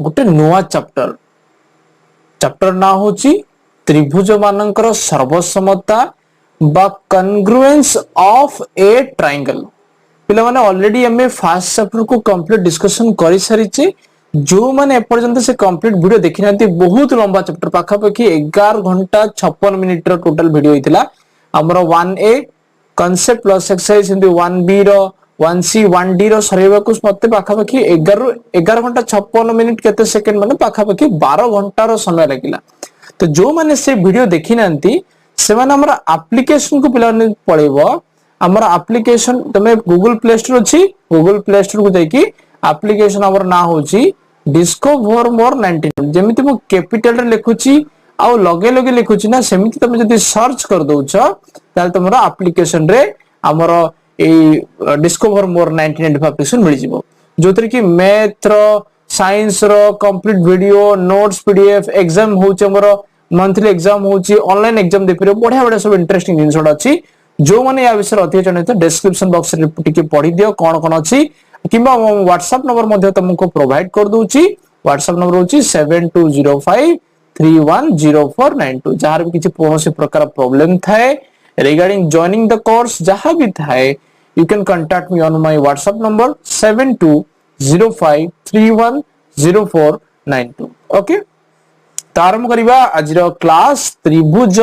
गोटे नुआ chapter chapter ना होची त्रिभुज मानकर सर्वसमता बा कन्ग्रुएंस ऑफ ए ट्रायंगल पिला माने ऑलरेडी हमें फर्स्ट चैप्टर को कंप्लीट डिस्कशन करि सारिचे जो माने एपर्यंत से कंप्लीट वीडियो देखि नांती बहुत लंबा चैप्टर पाखा पाखी 11 घंटा 56 मिनिट रो टोटल वीडियो हितला हमरो 1a concept plus exercise Hindi 1b रो 1c 1d रो सरेबा को मते पाखा पाखी 11 घंटा 56 मिनिट केते सेकंड माने पाखा पाखी 12 घंटा रो समय लागिला तो जो माने से वीडियो देखि नांती से माने हमरा एप्लीकेशन को पिला ने पळेबो हमरा एप्लीकेशन तमे गूगल प्ले स्टोर अछि गूगल प्ले स्टोर को जाई की एप्लीकेशन हमर ना होची डिस्कवर मोर 99 जेमिति मो कैपिटल रे लिखुची आ लगे लगे लिखुची ना सेमिति तमे जदी सर्च कर दोछ ताल तमरा एप्लीकेशन रे हमर ए डिस्कवर मोर 99 एप्लीकेशन मिल जिवो जोतरे की मैथ रो साइंस रो complete video notes PDF exam होची हमर मंथली एग्जाम होची ऑनलाइन एग्जाम देफिरो बढ़िया बढ़िया सब इंटरेस्टिंग जिंसडा अछि जो माने या विषय अधिक जणित डिस्क्रिप्शन बॉक्स रे टिके पढी दियो कोन कोन अछि किबा व्हाट्सएप नंबर मध्ये तुमको प्रोवाइड कर दूची व्हाट्सएप नंबर होची 7205310492 जहार भी किछि कोनोसी प्रकार प्रॉब्लम थाए रिगार्डिंग जॉइनिंग द कोर्स जहां भी थाए you can contact me on my WhatsApp number 7205310492 okay त आरंभ करिबा आजिरो क्लास त्रिभुज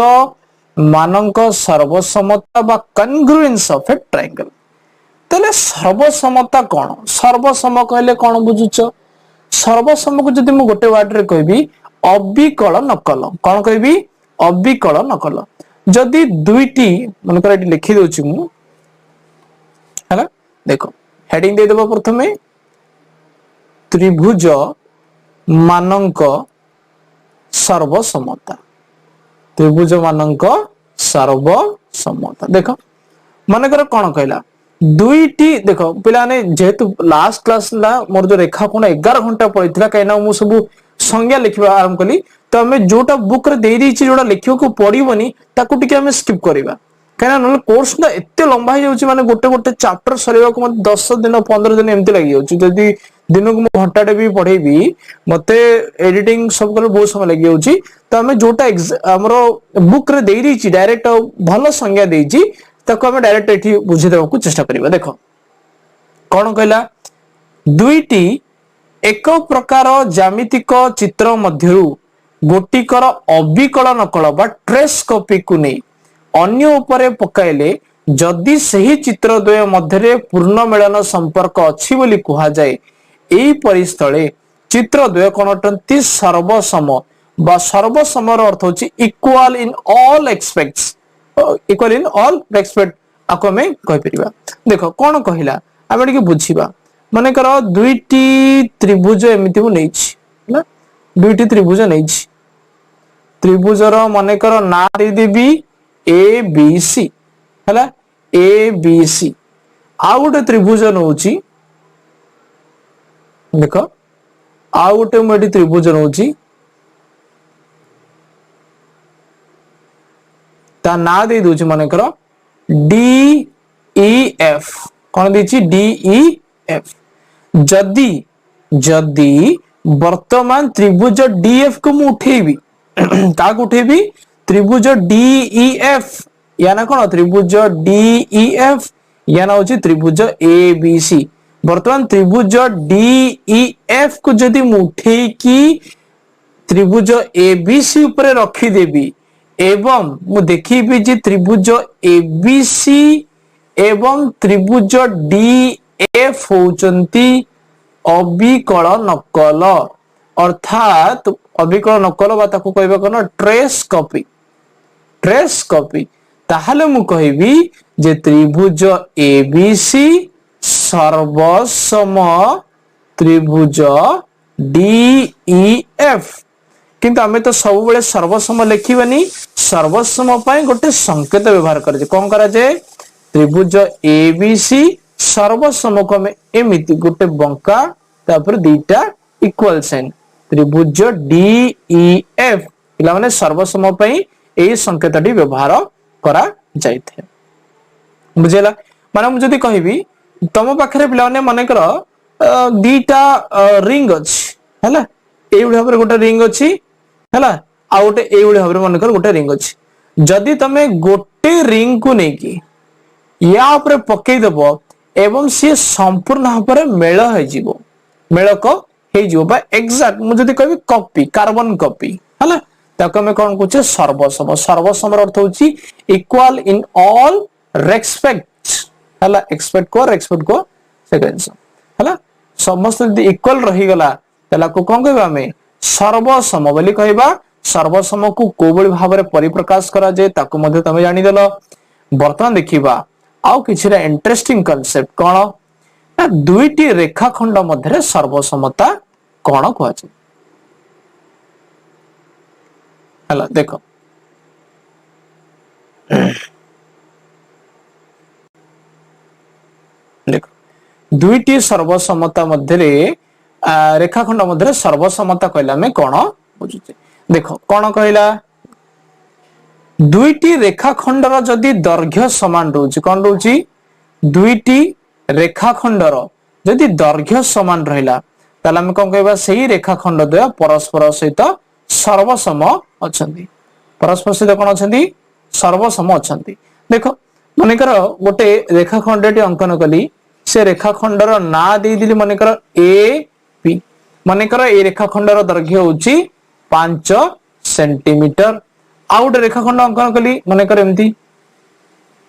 मानक सर्वसमता बा कन्ग्रुएंस ऑफ ए ट्रायंगल तले सर्वसमता कोन सर्वसम कहले कोन बुझुछ सर्वसम को जदि मु गोटे वर्ड रे कहबी अबिकल नकल कोन कहबी अबिकल नकल जदि दुईटी मन कर एटी लिखि दोछि मु हैला देखो हेडिंग दे देबो प्रथमे त्रिभुज मानक सर्वसमता त्रिभुज मानक सर्वसमता देखो मन कर कोन कहला दुईटी देखो पिला ने जेहेतु लास्ट क्लास ला मोर जो रेखाखंड 11 घंटा पड़िथिला काइना मु सब संज्ञा लिखबा आरंभ कली तो हमें जोटा बुक रे देई दैछि जोटा लिखियो को पड़िबोनी ताकू टिके हमें स्किप करबा काइना न कोर्स ना एते लंबा हो जाउछि माने गोटे गोटे चैप्टर सरेबा को मत 10 दिन 15 दिन एमति लागि जाउछि जदी दिन को घंटाटे भी पढेबी मते एडिटिंग सब कर बहुत समय लागि जाउछि तो हमें जोटा हमरो बुक रे देई दैछि डायरेक्ट भलो संज्ञा देइछि ताको हमें डायरेक्ट एठी बुझि देबा को चेष्टा करिबा देखो कोन कहला दुईटी एक प्रकार ज्यामितिक चित्र मध्यरु गोटिकर अबिकल नकल बा ट्रेस कॉपी को नै अन्य ऊपर पकाइले जदि सही चित्र द्वय मध्यरे पूर्ण मिलन संपर्क अछि बोली कुहा जाय एई परिस्थळे चित्र द्वय कोनटंती सर्वसम बा सर्वसम रो अर्थ होछि equal in all aspects equal in all respect आको में कहि परिबा देखो कोन कहिला आमे टिके बुझिबा माने करो दुईटी त्रिभुज एमिति हो नैछि ना दुईटी त्रिभुज नैछि त्रिभुज रो माने करो ना दे देबी ए बी सी हला ए बी सी आ गोटे त्रिभुज नउछि देखो आ गोटे मेडी त्रिभुज नउछि ता ना दे दोछि माने करो डी ई एफ कोन देछि डी ई एफ जदी जदी वर्तमान त्रिभुज डी एफ को मु उठेबी का को उठेबी त्रिभुज डी ई एफ या ना कोन त्रिभुज डी ई एफ या ना होछि त्रिभुज ए बी सी वर्तमान त्रिभुज डी ई एफ को जदी मु उठे की त्रिभुज ए बी सी ऊपर रखी देबी एवं मु देखिबी जे त्रिभुज एबीसी एवं त्रिभुज डीएफ होचंती अबिकल नकल अर्थात अबिकल नकल बा ताको कहबा कोन ट्रेस कॉपी ताहले मु कहबी जे त्रिभुज एबीसी सर्वसम त्रिभुज डीईएफ किंतु आमे तो सब बेले सर्वसम लिखिबानी सर्वसम पाए गोटे संकेत व्यवहार करे कोन करा जे त्रिभुज एबीसी सर्वसम को में एमिति गोटे बंका तापर दुईटा इक्वल साइन त्रिभुज डीईएफ पिला माने सर्वसम पाए एई संकेतटी व्यवहार करा जायथे बुझेला माने मु जदी कहबी तम पाखरे पिला माने माने कर दुईटा रिंग अछि हैला एइभଳି भाबरे गोटे रिंग अछि हैला आ गोटे एइभଳି भाबरे मनकर गोटे रिंग अछि जदि तमे गोटे रिंग को नेकी या ऊपर पकई देबो एवं सी संपूर्ण भाबरे मेल हो जिवो मेलक हे जिवो बा एग्जैक्ट मु जदि कहबी कॉपी कार्बन कॉपी हैला ताको हमें कोन कहउछे सर्वसम सर्वसम अर्थ होची इक्वल इन ऑल रेस्पेक्ट हैला एक्सपेक्ट को सेकेंड हैला समस्त यदि इक्वल रही गला तला को कोन कहबा हमें सर्वसम बोली कहबा सर्वसम को कोबळी भाबरे परिप्रकाश करा जे ताको मध्ये तमे जानि देलो वर्तमान देखिबा आउ किछिरा इंटरेस्टिंग कांसेप्ट कोन ना दुईटी रेखाखंड मध्ये सर्वसमता कोन कहछ हला देखो देखो दुईटी सर्वसमता मध्ये रेखाखंड मध्ये सर्वसमता कहला में कोन बुझुचे देखो कोन कहला दुईटी रेखाखंडर जदि दैर्घ्य समान रहउची कोन रहउची दुईटी रेखाखंडर जदि दैर्घ्य समान रहिला ताला हम कोन कहबा सेही रेखाखंड द्वय परस्पर सहित सर्वसम अछंती परस्पर सहित कोन अछंती सर्वसम अछंती देखो मानेकर गोटे रेखाखंडटी अंकन कली से रेखाखंडर ना दे दिली मानेकर ए बी मानेकर ए रेखाखंडर दैर्घ्य होची 5 सेंटीमीटर आउ गोटे रेखाखंड अंकन कली मानेकर एमती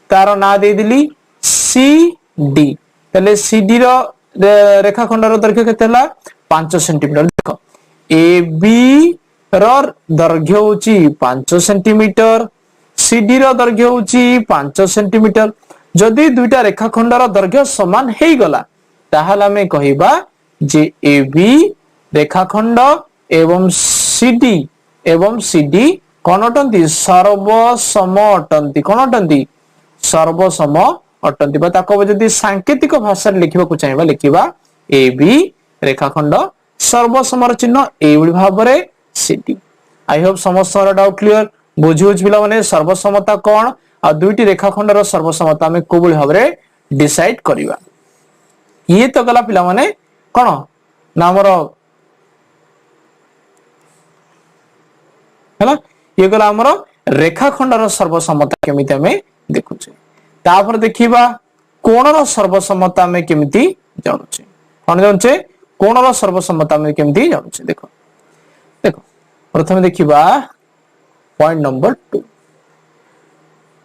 तार ना दे दिली सी डी तले सी डी रो रेखाखंडर दैर्घ्य केते हला 5 सेंटीमीटर देखो ए बी रो दैर्घ्य होची 5 सेंटीमीटर सी डी रो दैर्घ्य होची 5 सेंटीमीटर जदि दुईटा रेखाखंडर दैर्घ्य समान हेई गला ताहाला में कहिबा जे ए बी रेखाखंड एवं सीडी कोन अटंती सर्वसम अटंती कोन अटंती सर्वसम अटंती बा ताको जदि सांकेतिक भाषा लिखिबा को चाहिबा लिखिबा ए बी रेखाखंड सर्वसमर चिन्ह एइबळी भाबरे सीडी आई होप समस्त डाउट क्लियर बुझुच पिला माने सर्वसमता कोन आ दुईटी रेखाखंडर सर्वसमता में कोबळी भाबरे डिसाइड करिवा ये तो गला पिला माने कोन ना हमर हैला ये गला हमर रेखाखंडर सर्वसमता केमिति हमें देखुचे तापर देखिबा कोणर सर्वसमता में केमिति जानुचे कोन जानुचे कोणर सर्वसमता में केमिति जानुचे देखो देखो प्रथम देखिबा पॉइंट नंबर 2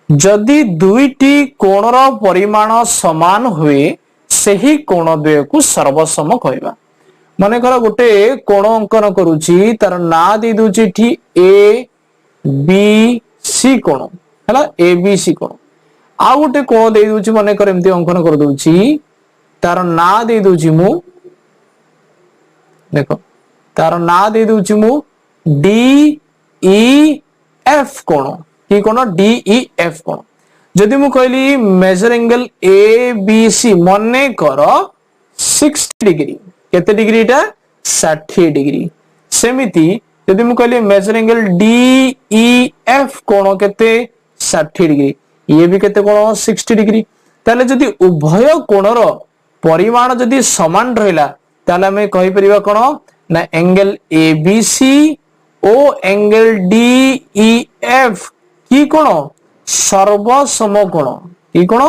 जदि दुईटी कोणर परिमाण समान हुए सही कोण द्वय को सर्वसम कहबा माने कर गोटे कोण अंकन करूची तार ना दे दूची ठी ए बी सी कोण हैला ए बी सी कोण आ गोटे कोण दे दूची माने कर एमती अंकन कर दूची तार ना दे दूची मु देखो तार ना दे दूची मु डी ई एफ कोण की कोण डी ई एफ कोण जदि मु कहली measure angle A B C मने कर 60 डिग्री केते डिग्री टा 60 डिग्री सेमिति जदि मु कहली measure angle D E F कोण केते 60 डिग्री ये भी केते कोण 60 डिग्री ताले जदि उभय कोणर परिमाण जदि समान रहिला ताले हमें कहि परिबा कोण ना एंगल ए बी सी ओ एंगल डी ई एफ की कोण सर्वसम कोण की कोण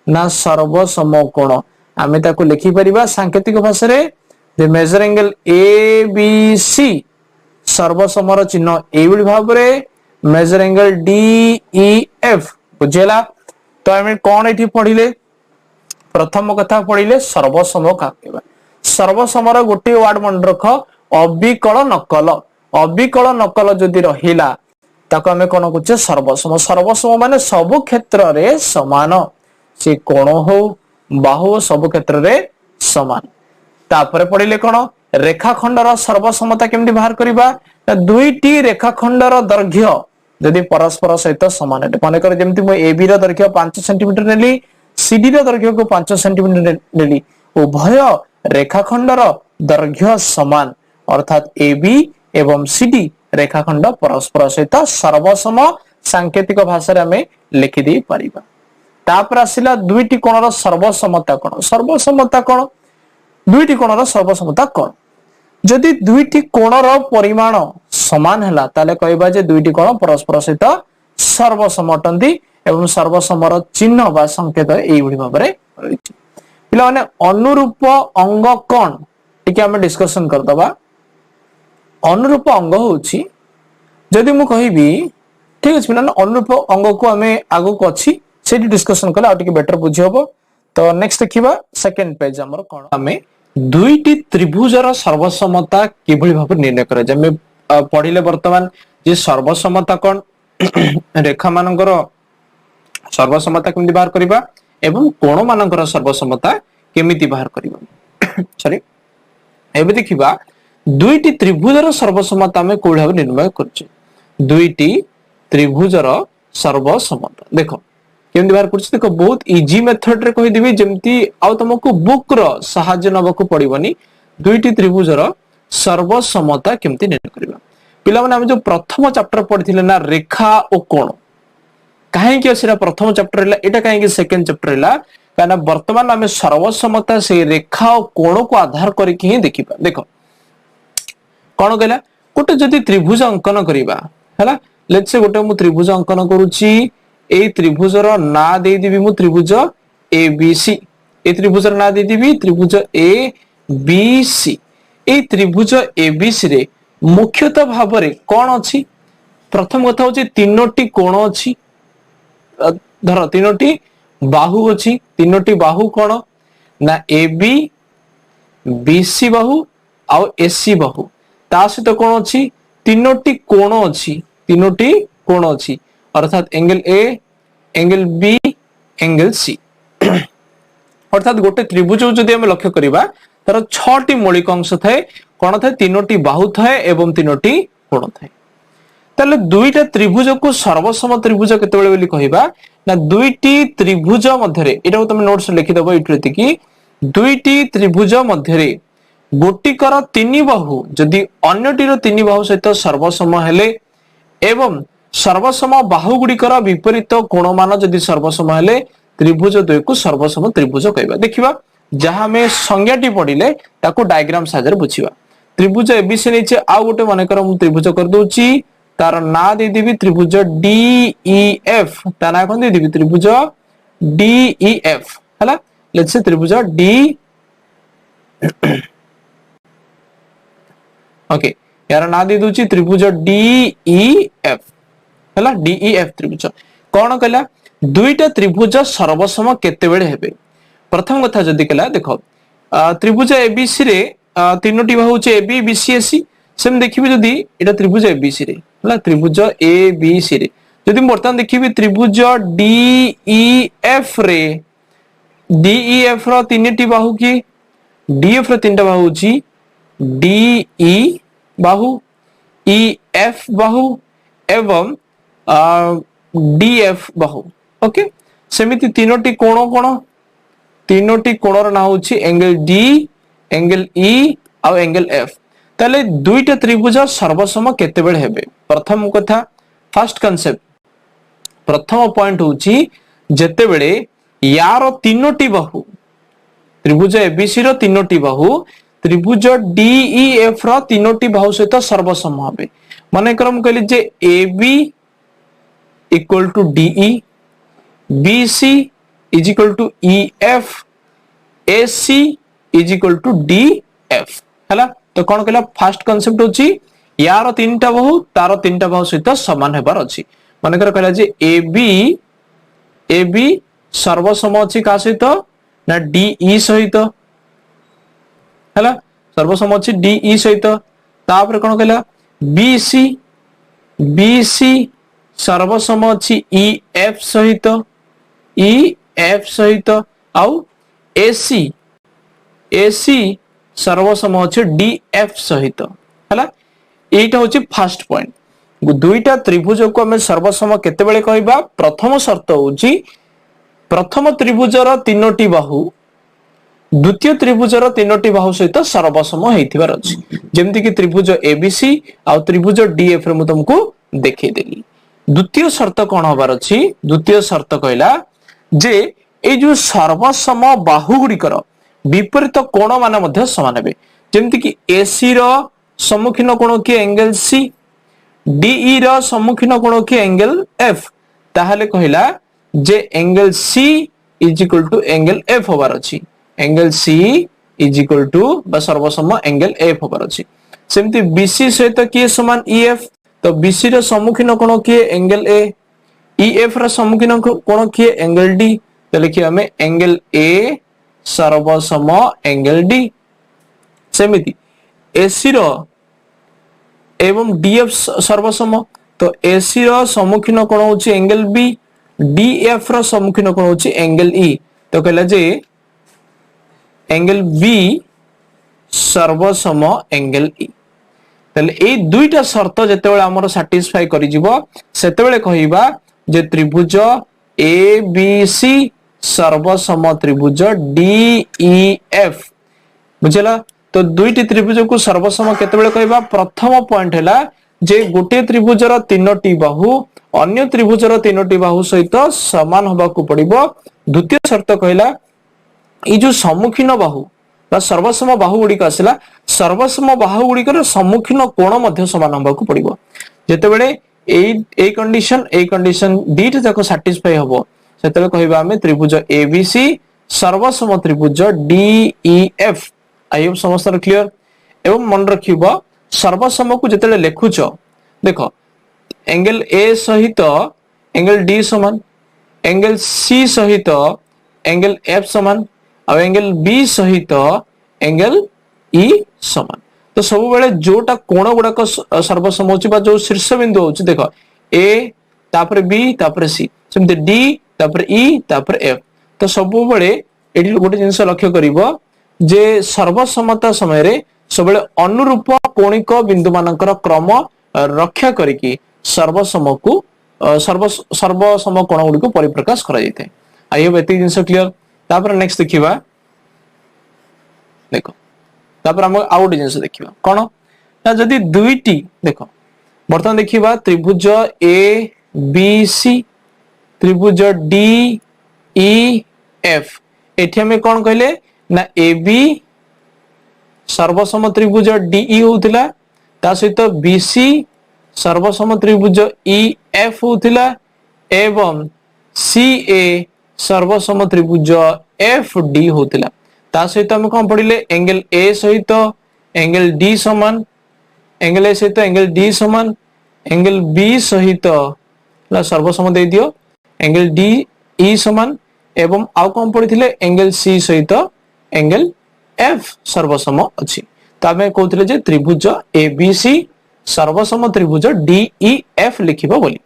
ना सर्वसम कोण आमे ताको लिखि परिबा सांकेतिक भाषा रे the major angle A B C सर्वसमर चिन्ह एइबळी भाबरे major angle D E F बुझेला तो आमे कोन एठी पढिले प्रथम कथा पढिले सर्वसम का कहबा सर्वसमर गोटे वर्ड मन रख अविकल नकल जदि रहिला ताको हमें कोन कहछे सर्वसम सर्वसम माने सब क्षेत्र रे समान से कोण हो बाहु सब क्षेत्र रे समान तापर पढिले कोन रेखाखंडर सर्वसमता केमति बाहर करिबा दुईटी रेखाखंडर दैर्घ्य जदि परस्पर सहित समान है माने कर जेमति मु एबी रो दैर्घ्य 5 सेंटीमीटर नेली सीडी रो दैर्घ्य को 5 सेंटीमीटर नेली उभय रेखाखंडर दैर्घ्य समान अर्थात एबी एवं सीडी रेखाखंड परस्पर सहित सर्वसम सांकेतिक भाषा रे हमें लिखि दे परिबा तापर आसिला दुईटी कोणर सर्वसमता कोण दुईटी कोणर सर्वसमता कोण जदि दुईटी कोणर परिमाण समान है ताले कहबा जे दुईटी कोण परस्पर सहित सर्वसम अटंती एवं सर्वसमर चिन्ह बा संकेत एई भली भाबरे रहिछि। पिला माने अनुरूप अंग कोन टिके हम डिस्कशन कर दबा। अनुरूप अंग होछि जदि मु कहिबी ठीक अछि पिला अनुरूप अंग को हमें आगो को अछि सेठी डिस्कशन कला आ टिके बेटर बुझी हबो। तो नेक्स्ट देखिबा सेकंड पेज हमर कोन हमें दुईटी त्रिभुजर सर्वसमता किभली भाबरे निर्णय करा जे हमें पढिले वर्तमान जे सर्वसमता कोन रेखा मानकर सर्वसमता केमिति बाहर करिबा एवं कोण मानकर सर्वसमता केमिति बाहर करिबा सॉरी एबे देखिबा दुईटी त्रिभुजर सर्वसमता हमें कोइ भाबरे निर्णय करछि। दुईटी त्रिभुजर सर्वसमता देखो केमिति बाहर करछि देखो बहुत इजी मेथड रे कहि देबी जेमति आ तुमको बुक रो सहाय्य नबको पड़िबनी। दुईटी त्रिभुजर सर्वसमता केमिति निर्णय करिबा पिला माने हम जो प्रथम चैप्टर पढिथिले ना रेखा ओ कोण काहे कि सेरा प्रथम चैप्टर हला एटा काहे कि सेकंड चैप्टर हला काना वर्तमान हमें सर्वसमता से रेखा ओ कोण को आधार करके ही देखिबा। देखो कोन कहला गोटे जदि त्रिभुज अंकन करिबा हला लेट्स से गोटे मु त्रिभुज अंकन करूची ए त्रिभुजर ना देई दिबी मु त्रिभुज एबीसी ए त्रिभुजर ना देई दिबी त्रिभुज एबीसी ए त्रिभुज एबीसी रे मुख्यतः भाव रे कोन अछि प्रथम कथा होची तीनोटी कोण अछि धर तीनोटी बाहु अछि तीनोटी बाहु कोन ना एबी बीसी बाहु आ एसी बाहु ता सहित कोन अछि तीनोटी कोण अछि तीनोटी कोण अछि अर्थात angle A angle B angle C अर्थात गोटे त्रिभुज जदि हम लक्ष्य करिबा तार 6टी मौलिक अंश थाए कोन थाए तीनोटी बाहु थाए एवं तीनोटी कोण थाए। ताले दुईटा त्रिभुज को सर्वसम त्रिभुज केतेबेले बोली कहिबा ना दुईटी त्रिभुज मध्य रे एटा तुम नोट्स लिखि दबो इटरेति कि दुईटी त्रिभुज मध्य रे गोटिकर तीन बाहु जदि अन्यटीर तीन बाहु सहित सर्वसम हेले एवं सर्वसम बाहु गुड़िकर विपरीत कोण मान जदि सर्वसम हेले त्रिभुज द्वय को सर्वसम त्रिभुज कहबा। देखिबा जहां में संज्ञाटी पडिले ताको डायग्राम साजर बुझिबा। त्रिभुज एबीसी नीचे आ गोटे माने कर मु त्रिभुज कर दोची तार ना दे देबी त्रिभुज डीईएफ ता ना कोन दे देबी त्रिभुज डीईएफ हला लेट्स से त्रिभुज डी ओके यार ना दे दोची त्रिभुज डीईएफ हला डीईएफ त्रिभुज कोन कहला दुईटा त्रिभुज सर्वसम केते बेले हेबे। प्रथम कथा जदि कहला देखो त्रिभुज एबीसी रे तीनोटी बाहु होचे एबी बीसी एसी सेम देखिबे जदि एटा त्रिभुज एबीसी रे हला त्रिभुज एबीसी रे जदि बर्तमान देखिबे त्रिभुज डीईएफ रे डीईएफ रो तीनटी बाहु की डीएफ रो तीनटा बाहु होची डीई बाहु ईएफ बाहु एवं डीएफ बाहु ओके सेमिति तीनोटी कोण कोण तीनोटी कोणर ना होची एंगल डी एंगल ई आ एंगल एफ ताले दुईटा त्रिभुज सर्वसम केते बेले हेबे। प्रथम कथा फर्स्ट कांसेप्ट प्रथम पॉइंट होची जेते बेले यार तीनोटी बाहु त्रिभुज एबीसी रो तीनोटी बाहु त्रिभुज डीईएफ रो तीनोटी बाहु सहित सर्वसम हेबे। माने क्रम कहली जे AB equal to DE BC is equal to EF AC is equal to DF हैला तो कौन कहला फर्स्ट कांसेप्ट होची यार तीनटा बाहु तार तीनटा बाहु सहित समान हेबार अछि। माने कर कहला जे AB सर्वसम अछि का सहित ना DE सहित हैला सर्वसम अछि DE सहित तापर कौन कहला BC सर्वसम अछि EF सहित EF सहित आउ AC सर्वसम अछि DF सहित हैला एटा होछि फर्स्ट पॉइंट। दुईटा त्रिभुज को हमें सर्वसम केते बेले कहबा प्रथम शर्त होछि प्रथम त्रिभुजर तीनोटी बाहु द्वितीय त्रिभुजर तीनोटी बाहु सहित सर्वसम हेथिबार अछि जेमति कि त्रिभुज ABC आ त्रिभुज DF रे मु तुमको देखै देली। द्वितीय शर्त कोन होबार अछि द्वितीय शर्त कहला जे ए जो सर्वसम बाहु गुड़िकर विपरीत कोण मान मध्य समान हेबे जेमति कि एसी रो सम्मुखीन कोण किए एंगल सी, डीई रो सम्मुखीन कोण किए एंगल एफ, ताहले कहिला जे angle C is equal to angle F होबार अछि, angle C is equal to बा सर्वसम एंगल एफ होबार अछि। सेमति बीसी सहित किए समान ईएफ, तो बीसी रो सम्मुखीन कोण किए एंगल ए, ईएफ रो सम्मुखीन कोण किए एंगल डी, तो लिखिए हमें एंगल ए सर्वसम एंगल डी। सेमिति एसी रो एवं डीएफ सर्वसम, तो एसी रो सम्मुखीन कोण होची एंगल बी, डीएफ रो सम्मुखीन कोण होची एंगल ई, तो कहला जे एंगल बी सर्वसम एंगल ई। तले ए दुईटा शर्त जेतेबेले हमर सैटिस्फाई करि जिवो सेतेबेले कहिबा जे त्रिभुज ए बी सी सर्वसम त्रिभुज डी ई एफ। बुझला, तो दुईटी त्रिभुज को सर्वसम केतेबेले कहबा, प्रथम पॉइंट हैला जे गोटे त्रिभुजर तीनोटी बाहु अन्य त्रिभुजर तीनोटी बाहु सहित समान होबाकू पड़िबो। द्वितीय शर्त कहला ए जो सम्मुखीन बाहु बा सर्वसम बाहु गुड़िक आसला, सर्वसम बाहु गुड़िकर सम्मुखीन कोण मध्य समान होबाकू पड़िबो। जेतेबेले ए कंडीशन दीटा जाक सैटिस्फाई हबो सेतेबेले कहबा हमें त्रिभुज एबीसी सर्वसम त्रिभुज डीईएफ। आई होप समस्त क्लियर। एवं मन रखिबो सर्वसम को जेतेबेले लेखुच, देखो एंगल ए सहित एंगल डी समान, एंगल सी सहित एंगल एफ समान, और एंगल बी सहित एंगल ई समान। तो सब बेले जोटा कोण गुड़ाक सर्वसम होची बा जो शीर्ष बिंदु होची, देखो ए तापर बी तापर सी, सेमते डी तापर ई तापर एफ। तो सब बेले एठी गोटे जिंस लक्ष्य करिवो जे सर्वसमता समय रे सब बेले अनुरूप कोणिक बिंदु मानकर क्रम रक्षा करिकी सर्वसम को सर्वसम कोण गुडी को परिप्रकाश करा जायते। आई होप एति जिंस क्लियर। तापर नेक्स्ट देखिबा, देखो तापर हम आउट जिंस देखिबा कोन ना, जदी दुईटी देखो बर्तमान देखिबा त्रिभुज ए बी सी त्रिभुज डी ई एफ, एठी हमें कोन कहले ना ए बी सर्वसम त्रिभुज डीई होतिला, ता सहित बीसी सर्वसम त्रिभुज ई एफ होतिला, एवं सी ए सर्वसम त्रिभुज एफ डी होतिला। ता सहित हम कोन पढिले एंगल ए सहित एंगल डी समान, एंगल ए सहित एंगल डी समान, एंगल बी सहित सर्वसम दे दियो एंगल डी ई समान, एवं आउ कोन पढिथिले एंगल सी सहित एंगल एफ सर्वसम अछि। तो आमे कहउथिले जे त्रिभुज एबीसी सर्वसम त्रिभुज डीईएफ लिखिबो बोली।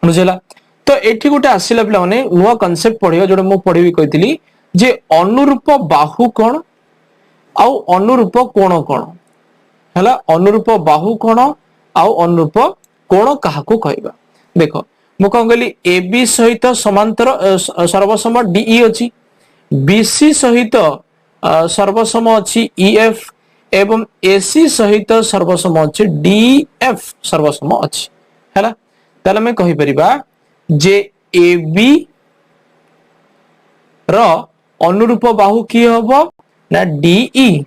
बुझला, तो एठी गोटे आसिला पिला माने नुवा कांसेप्ट पढियो जोडे मु पढिबी कहितली जे अनुरूप बाहु कोण आउ अनुरूप कोण कोण हला, अनुरूप बाहु कोण आउ अनुरूप कोण काहाकू कहबा। देखो मु कोन कहली एबी सहित समांतर सर्वसम डीई अछि, बीसी सहित सर्वसम अछि ईएफ, एवं एसी सहित सर्वसम अछि डीएफ सर्वसम अछि। हला, ताले मैं कहि परिबा जे एबी रो अनुरूप बाहु की हबो ना डीई,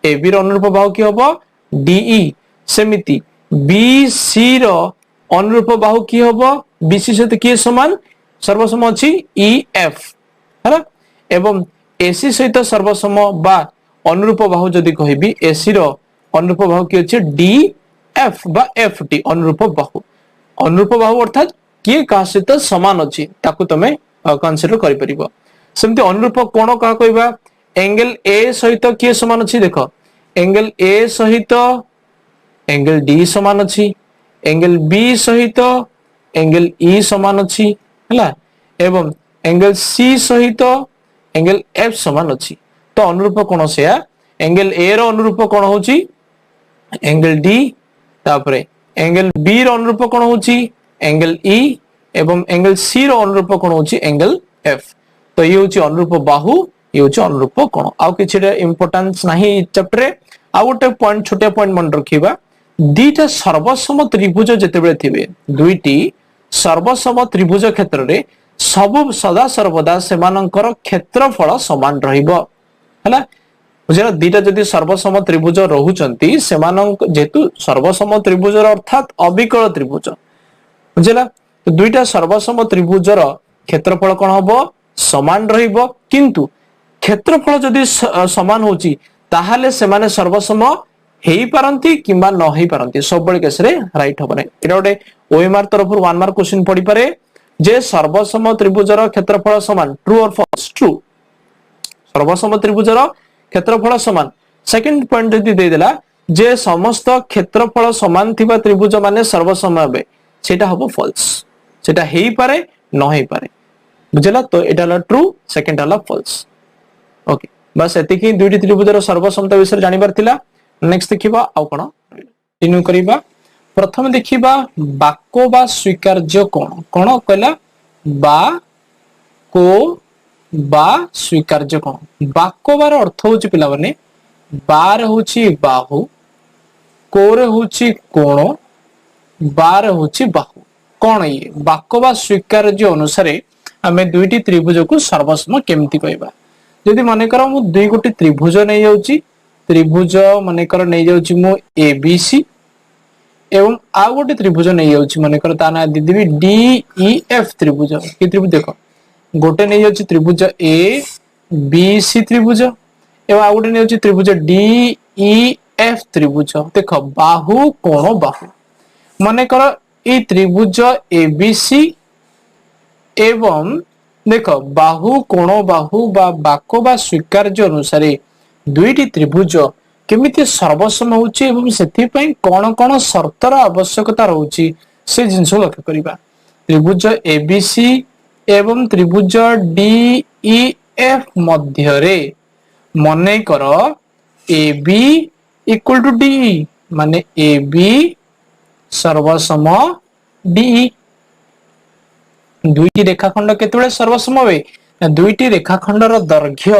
एबी रो अनुरूप बाहु की हबो डीई। सेमिति बीसी रो अनुरूप बाहु की हबो, बीसी सहित की समान सर्वसम अछि ईएफ, हला, एवं एसी सहित सर्वसम बा अनुरूप बाहु जदि कहिबी एसी रो अनुरूप बाहु की अछि डीएफ बा एफटी अनुरूप बाहु। अनुरूप बाहु अर्थात किए का सहित समान अछि ताकू तमे कंसीडर करि परिबो। सेमति अनुरूप कोण का कहबा, एंगल ए सहित किए समान अछि, देखो एंगल ए सहित एंगल डी समान अछि, एंगल बी सहित एंगल ई समान अछि, हला, एवं एंगल सी सहित एंगल एफ समान अछि। तो अनुरूप कोण सेया एंगल ए रो अनुरूप कोण होची एंगल डी, तापरे एंगल बी रो अनुरूप कोण होची एंगल ई, एवं एंगल सी रो अनुरूप कोण होची एंगल एफ। तो ये होची अनुरूप बाहु, ये होची अनुरूप कोण। आउ किछि इंपोर्टेंस नाही चैप्टर रे। आउ गोटे पॉइंट छोटे पॉइंट मन रखिबा, दीटा सर्वसम त्रिभुज जेतेबेले थिबे, दुईटी सर्वसम त्रिभुज क्षेत्र रे सब सदा सर्वदा सेमानंकर क्षेत्रफल समान रहिबो, हला। बुझिला दीटा जदि सर्वसम त्रिभुज रहुचंती सेमानंक जेतु सर्वसम त्रिभुजर अर्थात अविकल त्रिभुज बुझिला तो दुईटा सर्वसम त्रिभुजर क्षेत्रफल कोन हबो समान रहिबो किंतु क्षेत्रफल जदि समान होची ताहाले सेमाने सर्वसम हेई पारंती किंबा न हेई पारंती सब बळे केस रे राइट हबो नै एटा ओडे ओएमआर तरफ 1 मार्क क्वेश्चन पड़ी पारे जे सर्वसम त्रिभुजर क्षेत्रफल समान ट्रू और फॉल्स ट्रू सर्वसम त्रिभुजर क्षेत्रफल समान सेकंड पॉइंट जदि दे देला जे समस्त क्षेत्रफल समान थिबा त्रिभुज माने सर्वसम हेबे सेटा हबो फॉल्स सेटा हेई पारे न हेई पारे बुझला तो एटा हला ट्रू सेकंड हला फॉल्स ओके बस एतिकी दुईटी त्रिभुजर सर्वसमता विषय जानि बारथिला नेक्स्ट देखिबा आउ कोन इनु करिबा प्रथम देखिबा बाको बा स्वीकार्य कोन कोन कहला बा को बा स्वीकार्य कोन बाको बार अर्थ होची पिला बने बार होची बाहु कोरे होची कोण बार होची बाहु कोन ये बाको बा स्वीकार्य अनुसार आमे दुईटी त्रिभुज को सर्वसम केमती कहबा यदि माने कर मु दुई गोटी त्रिभुज नै जाउची त्रिभुज माने कर नै जाउची मु एबीसी एवं आ गोटी त्रिभुज नै जाउची माने कर ता ना दिदिबी डीईएफ त्रिभुज कि त्रिभुज देखो गोटे नै जाउची त्रिभुज ए बी सी त्रिभुज एवं आ गोटे नै जाउची त्रिभुज डीईएफ त्रिभुज देखो बाहु कोण बाहु माने कर ए त्रिभुज एबीसी एवं देखो बाहु कोण बाहु बा बाको बा स्वीकार्य अनुसार दुईटी त्रिभुज केमिति सर्वसम होची एवं सेति पई कोन कोन शर्तर आवश्यकता रहउची से जिंस लक्ष्य करिबा त्रिभुज एबीसी एवं त्रिभुज डीईएफ मध्य रे मने कर एबी इक्वल टू डीई माने एबी सर्वसम डीई दुईटी रेखाखंड केतेबेले सर्वसम होबे दुईटी रेखाखंडर दैर्घ्य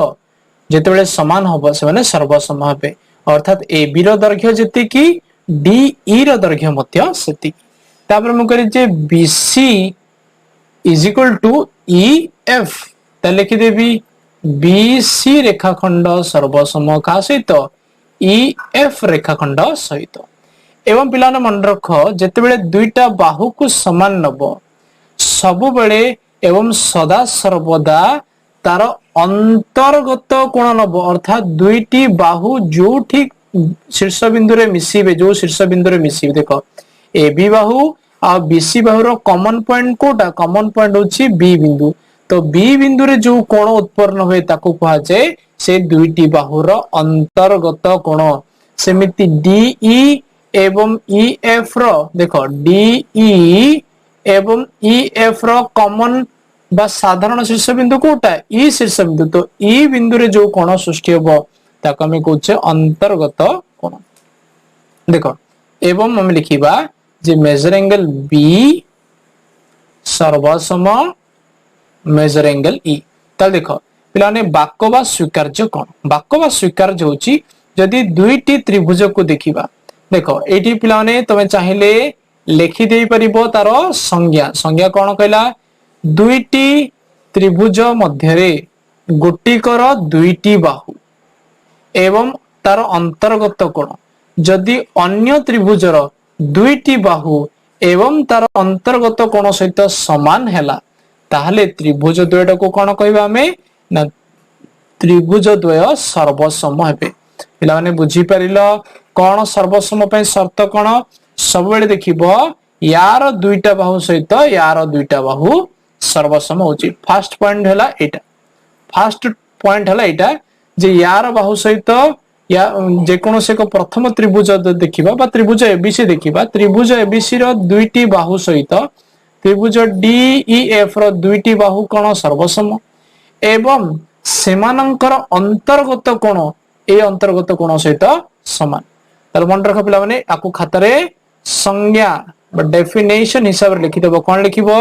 जेतेबेले समान होबो से माने सर्वसम होबे अर्थात एबी रो दैर्घ्य जेति की डीई रो दैर्घ्य मध्य सेति तापर मु करी जे BC is equal to EF त लिखि देबी बीसी रेखाखंड सर्वसम का सहित ईएफ रेखाखंड सहित एवं पिलाने मन रख जेतेबेले दुईटा बाहु को समान नबो सबु बेले एवं सदा सर्वदा तार अंतर्गत कोण नब अर्थात दुईटी बाहु जो ठीक शीर्ष बिंदु रे मिसिबे जो शीर्ष बिंदु रे मिसिबे देखो ए बी बाहु आ बीसी बाहु रो कॉमन पॉइंट कोटा कॉमन पॉइंट होची बी बिंदु तो बी बिंदु रे जो कोण उत्पन्न होय ताको कहा जाय से दुईटी बाहु रो अंतर्गत कोण सेमिति डीई एवं ईएफ रो देखो डीई एवं ईएफ रो कॉमन बा साधारण शीर्ष बिंदु कोटा ई शीर्ष बिंदु तो ई बिंदु रे जो कोण सृष्टि होबो ताको हम कहउछे अंतर्गत कोण देखो एवं हम लिखिबा जे मेजर एंगल बी सर्वसम मेजर एंगल ई त देखो पिलाने बाको बा स्वीकार्य कोण बाको बा स्वीकार्य होची यदि दुईटी त्रिभुज को देखिबा देखो एठी पिलाने तमे चाहिले लेखि देई परिबो तार संज्ञा संज्ञा कोन कहला दुईटी त्रिभुज मध्य रे गोटिकर दुईटी बाहु एवं तार अंतर्गत कोण जदि अन्य त्रिभुजर दुईटी बाहु एवं तार अंतर्गत कोण सहित समान हैला ताहले त्रिभुज द्वयटा को कोन कहबा हमें ना त्रिभुज द्वय सर्वसम हेबे पिला माने बुझी परिलो कोन सर्वसम पय शर्त कोन सब बेले देखिबो यार दुईटा बाहु सहित यार दुईटा बाहु सर्वसम होची फर्स्ट पॉइंट हला एटा फर्स्ट पॉइंट हला एटा जे यार बाहु सहित या जे कोनोसे को प्रथम त्रिभुज देखिबा बा त्रिभुज एबीसी देखिबा त्रिभुज एबीसी रो दुईटी बाहु सहित त्रिभुज डीईएफ रो दुईटी बाहु कोन सर्वसम एवं सेमानंकर अंतर्गत कोण ए अंतर्गत कोण सहित समान तर मन रख पिला माने आकु खातारे संज्ञा बा डेफिनेशन हिसाब रे लिखि देबो कोन लिखिबो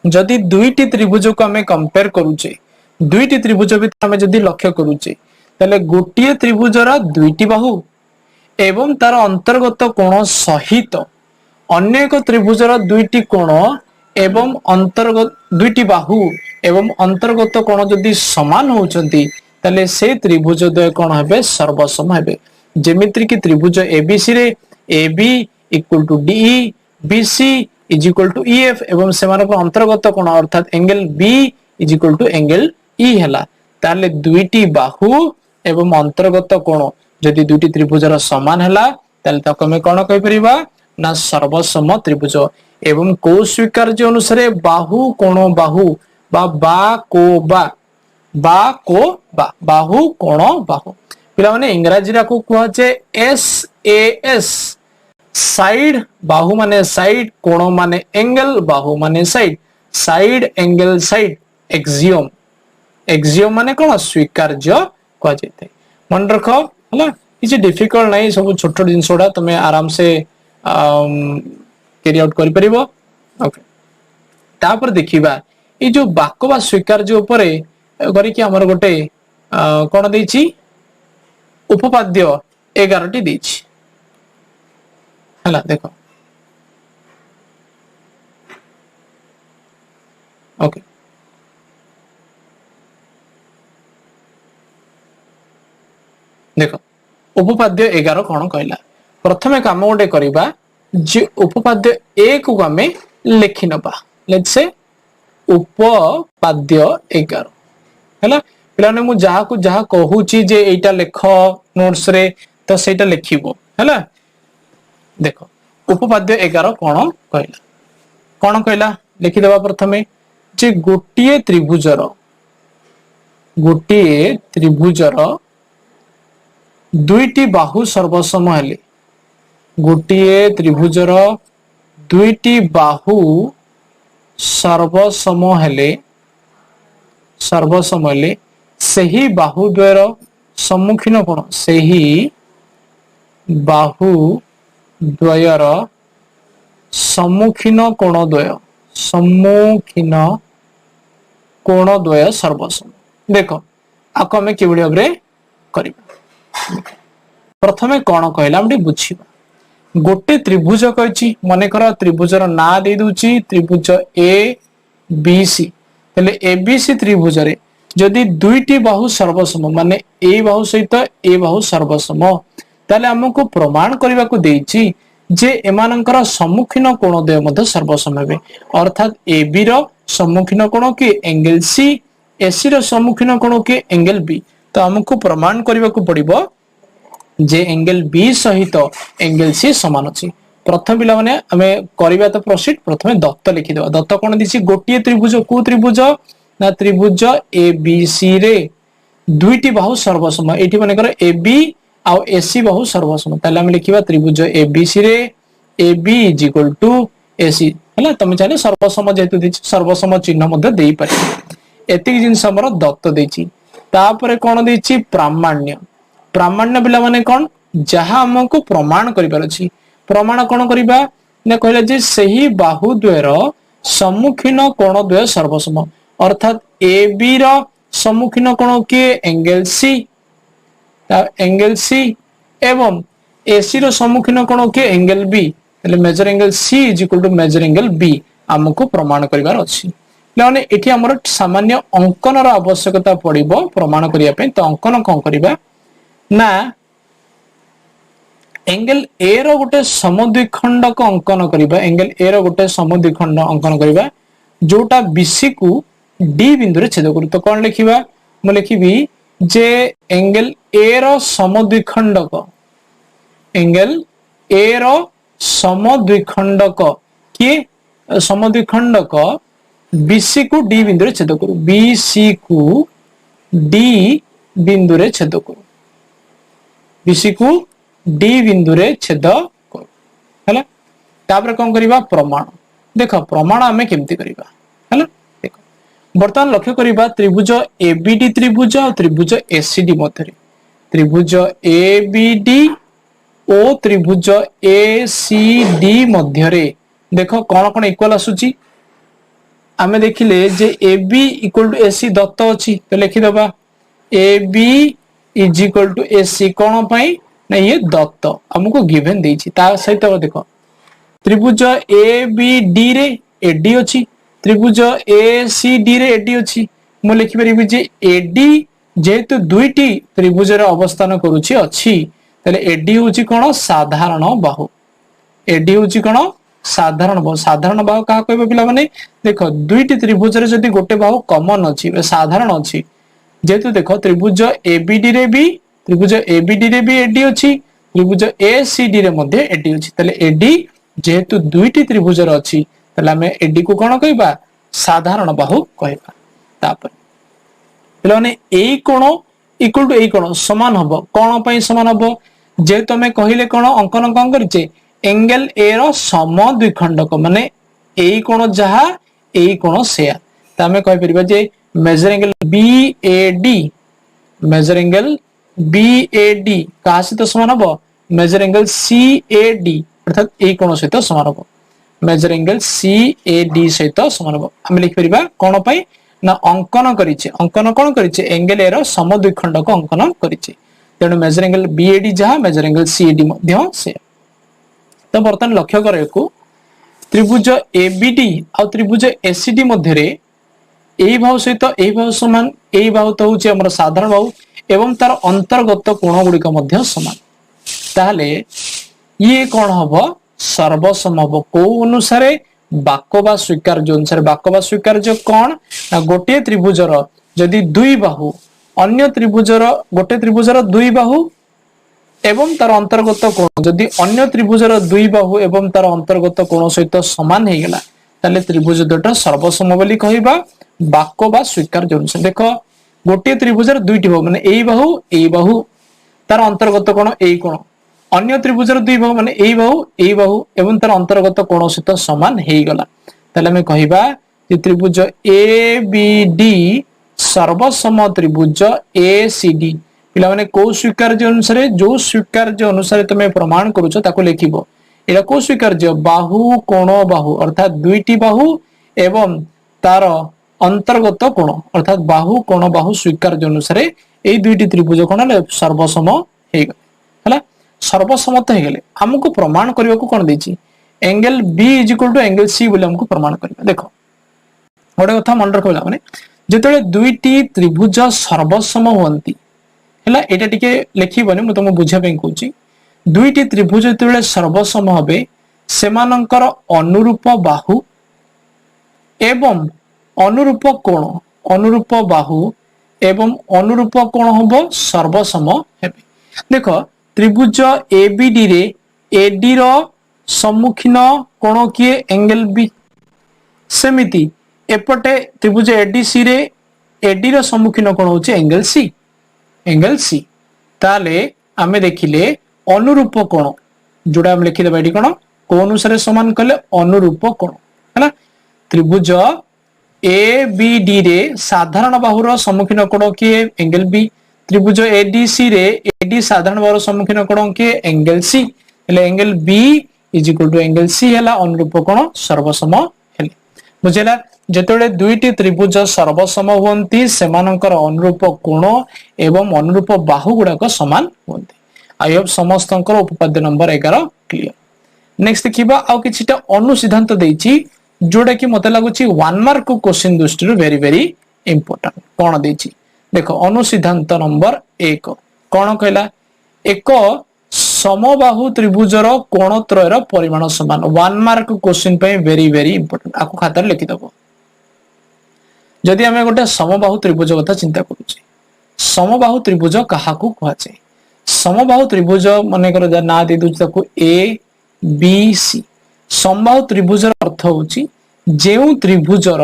जदि दुईटी त्रिभुज को हमें कंपेयर करूचे दुईटी त्रिभुज भितर हमें जदि लक्ष्य करूचे तले गोटिए त्रिभुजर दुईटी बाहु एवं तार अंतर्गत कोण सहित अन्य एक त्रिभुजर दुईटी कोण एवं अंतर्गत दुईटी बाहु एवं अंतर्गत कोण जदि समान होचंती ताले से त्रिभुज द्वय कौन हेबे सर्वसम हेबे जेमिति कि त्रिभुज एबीसी रे AB equal to DE BC is equal to EF एवं सेमानक अंतर्गत कोण अर्थात angle B is equal to angle E हला ताले दुईटी बाहु एवं अंतर्गत कोण जदि दुईटी त्रिभुजर समान हला ताले ताको हम कोन कहि परिबा ना सर्वसम त्रिभुज एवं को स्वीकार्य अनुसार बाहु कोण बाहु बा को बाहु कोण बाहु पिला माने इंग्रजी रा को कहै छै SAS साइड बाहु माने साइड कोण माने एंगल बाहु माने side side angle side axiom माने कोन स्वीकार्य कह जैते मन रख हला किछि डिफिकल्ट नै सब छोट छोट जिंसोडा तमे आराम से कैरी आउट करि परिबो ओके तापर देखिबा ए जो बाक बा स्वीकार्य ऊपर करी कि हमर गोटे कोन दैछि उपपाद्य 11 टी दैछि हला देखो ओके देखो उपपाद्य 11 कौन कहला प्रथमे काम गोटे करिबा जे उपपाद्य 1 को हमें लिखि नबा लेट्स से उपपाद्य 11 हला पिलाने मु जहा को जहा कहूची जे एटा लेख नोट्स रे तो सेटा लिखिबो हला देखो उपपाद्य 11 कौन कहला लिखि देबा प्रथमे जे गोटिए त्रिभुजर दुईटी बाहु सर्वसम हेले गोटिए त्रिभुजर दुईटी बाहु सर्वसम हेले सही बाहु द्वयर सम्मुखीन कोण सही बाहु द्वयर सम्मुखीन कोण द्वय सर्वसम देखो आको हमें किबड़ी भाबरे करिबा प्रथमे कौन कहला हम बुझीबा गोटे त्रिभुज कहछि मने कर त्रिभुजर ना दे दूची त्रिभुज ABC तले ABC त्रिभुज रे जदि दुईटी बाहु सर्वसम माने ए बाहु सहित ए बाहु सर्वसम ताले हमको प्रमाण करबा को देछि जे एमानंकर सम्मुखीन कोण द्वय मध्य सर्वसम हेबे अर्थात AB रो सम्मुखीन कोण के एंगल C AC रो सम्मुखीन कोण के एंगल B तो हमको प्रमाण करबा को पड़िबो जे एंगल B सहित एंगल C समान अछि प्रथम पिला माने हमें करबा तो प्रोसीड प्रथमे दत्त लिखि देबा दत्त कोन दिछि गोटिए त्रिभुज को त्रिभुज ना त्रिभुज ABC रे दुईटी बाहु सर्वसम एठी माने कर AB आ AC बाहु सर्वसम ताले हम लिखिबा त्रिभुज ABC रे AB = AC हला तमे चाहे सर्वसम जेतु दिछि सर्वसम चिन्ह मध्ये देई पारे एतिक जिंस हमर दत्त देछि तापरे कोन देछि प्रामाण्य बिला माने कोन जहा हमको प्रमाण करिबार अछि प्रमाण कोन करिबा ने कहले जे सही बाहु द्वयर सम्मुखीन कोण द्वय सर्वसम अर्थात AB रो सम्मुखीन कोण के एंगल C एवं AC रो सम्मुखीन कोण के एंगल B तले measure angle C = measure angle B हमको प्रमाण करिबार अछि लाने एठी हमर सामान्य अंकन रो आवश्यकता पड़िबो प्रमाण करिया पे तो अंकन कोन करिबा ना एंगल A रो गोटे समद्विखंडक अंकन करिबा एंगल A रो गोटे समद्विखंड अंकन करिबा जोटा BC को D बिंदु रे छेद करू तो कोन लिखिबा म लिखिबी जे एंगल A रो समद्विखंडक एंगल A रो समद्विखंडक के समद्विखंडक BC को D बिंदु रे छेद करू BC को D बिंदु रे छेद करू BC को D बिंदु रे छेद करू हला तापर कोन करिबा प्रमाण देखो प्रमाण हमें केमती करिबा हला देखो वर्तमान लक्ष्य करिबा त्रिभुज ABD त्रिभुज और त्रिभुज ACD मध्य रे त्रिभुज ABD ओ त्रिभुज ACD मध्य रे देखो कोन कोन इक्वल आसुची आमे देखिले जे AB = AC दत्त अछि तो लिखि दबा AB = AC कोन पई ना ये दत्त हमको गिवन देछि ता सहित देखो त्रिभुज ABD रे AD अछि त्रिभुज ACD रे AD अछि मु लिखि परिबि जे AD जेहेतु दुईटी त्रिभुज अवस्थान करुछि अछि तले एडी होची कोन साधारण बाहु एडी होची कोन साधारण बाहु का कहबे पिला माने देखो दुईटी त्रिभुज रे जदी गोटे बाहु कॉमन अछि साधारण अछि जेहेतु देखो त्रिभुज एबीडी रे भी त्रिभुज एबीडी रे भी एडी अछि त्रिभुज एसीडी रे मध्ये एडी अछि तले एडी जेहेतु दुईटी त्रिभुज रे अछि तले हमें एडी को कोन कहबा साधारण बाहु कहबा तापर पिला माने एई कोण इक्वल टू एई कोण समान हबो कोण पई समान हबो जे तमे कहिले कोण अंकन कोन करचे एंगल ए रो सम द्विखंडक माने एई कोण जहा एई कोण सेया त हमें कहि परिबा जे major angle major angle BAD का सहित समान हबो मेजर एंगल सीएडी अर्थात एई कोण सहित समान हबो मेजर एंगल सीएडी सहित समान हबो हम लिख परिबा कोण पई ना अंकन करिचे अंकन कोन करिचे एंगल ए रो सम द्विखंडक अंकन करिचे तेणु मेजर एंगल बीएडी जहा मेजर एंगल सीएडी मध्ये से तो बर्तन लक्ष्य करको त्रिभुज एबीडी आ त्रिभुज एसीडी मध्य रे एई भाव सहित एई भाव समान एई भाव तो होचे हमर साधारण भाव एवं तार अंतर्गत कोण गुडी का मध्य समान ताहले ये कोन हबो सर्वसम हबो को अनुसारे बाको स्वीकार्य अनुसार बाको स्वीकार्य कौन ना गोटे त्रिभुजर जदि दुई बाहु अन्य त्रिभुजर गोटे त्रिभुजर दुई बाहु एवं तार अंतर्गत कोण जदि अन्य त्रिभुजर दुई बाहु एवं तार अंतर्गत कोण सहित समान हे गेला ताले त्रिभुज दुटा सर्वसम बोली कहिबा बाको स्वीकार्य अनुसार देखो गोटे त्रिभुजर दुईटी बाहु माने एई बाहु तार अंतर्गत कोण एई कोण अन्य त्रिभुजर दुई बाहु माने एई बाहु एवं तार अंतर्गत कोण सहित समान हे गला ताले हमें कहिबा जे त्रिभुज एबीडी सर्वसम त्रिभुज एसीडी पिला माने को स्वीकार्य अनुसार जो स्वीकार्य अनुसार तमे प्रमाण करूछो ताको लेखिबो एला को स्वीकार्य बाहु कोण बाहु अर्थात दुईटी बाहु एवं तार अंतर्गत कोण अर्थात बाहु कोण बाहु स्वीकार्य अनुसार एई दुईटी त्रिभुज कोण सर्वसम हे हला सर्वसम्मत हे गेले हमको प्रमाण करबा को कोन देछि angle B is equal to angle C बोले हमको प्रमाण करबा देखो गोटे कथा मन रखला माने जेतले दुईटी त्रिभुज सर्वसम होंती हला एटा टिके लेखिबनी म तुम बुझा पे कहूची दुईटी त्रिभुज जेतले सर्वसम हबे सेमानंकर अनुरूप बाहु एवं अनुरूप बाहु एवं अनुरूप कोण हबो सर्वसम हेबे देखो त्रिभुज एबीडी रे एडी रो सम्मुखीन कोण किए एंगल बी सेमिति एपटे त्रिभुज एडीसी रे एडी रो सम्मुखीन कोण होचे एंगल सी ताले आमे देखिले अनुरूप कोण जोडा हम लिखि देबा एडी कोण को अनुसार समान कले अनुरूप कोण हैला त्रिभुज एबीडी रे साधारण बाहुर सम्मुखीन कोण किए एंगल बी त्रिभुज एडीसी रे एडी साधारण बाहुर सम्मुखीन कोण किए एंगल सी हेले angle B is equal to angle C हैला अनुरूप कोण सर्वसम हेले बुझेला जेतोले दुईटी त्रिभुज सर्वसम होंती सेमानंकर अनुरूप कोण एवं अनुरूप बाहु गुडाक समान होंती आई होप समस्तंकर उपपाद्य नंबर 11 क्लियर नेक्स्ट देखिबा आ किछिटा अनुसिद्धांत देछि जोडा कि मते लागुछि 1 मार्क क्वेश्चन दृष्टि वेरी वेरी इंपोर्टेंट कोन देछि देखो अनुसिद्धांत नंबर 1 कोन कहला एक समबाहु त्रिभुजर कोणत्रयर परिमाण समान 1 मार्क क्वेश्चन पे वेरी वेरी इंपोर्टेंट आको खाता लिखि दबो जदि हमें गोटे समबाहु त्रिभुज कथा चिंता करूछि समबाहु त्रिभुज काहाकू कहछे समबाहु त्रिभुज माने कर ना दे दुछ ताको ए बी सी समबाहु त्रिभुजर अर्थ होछि जेउ त्रिभुजर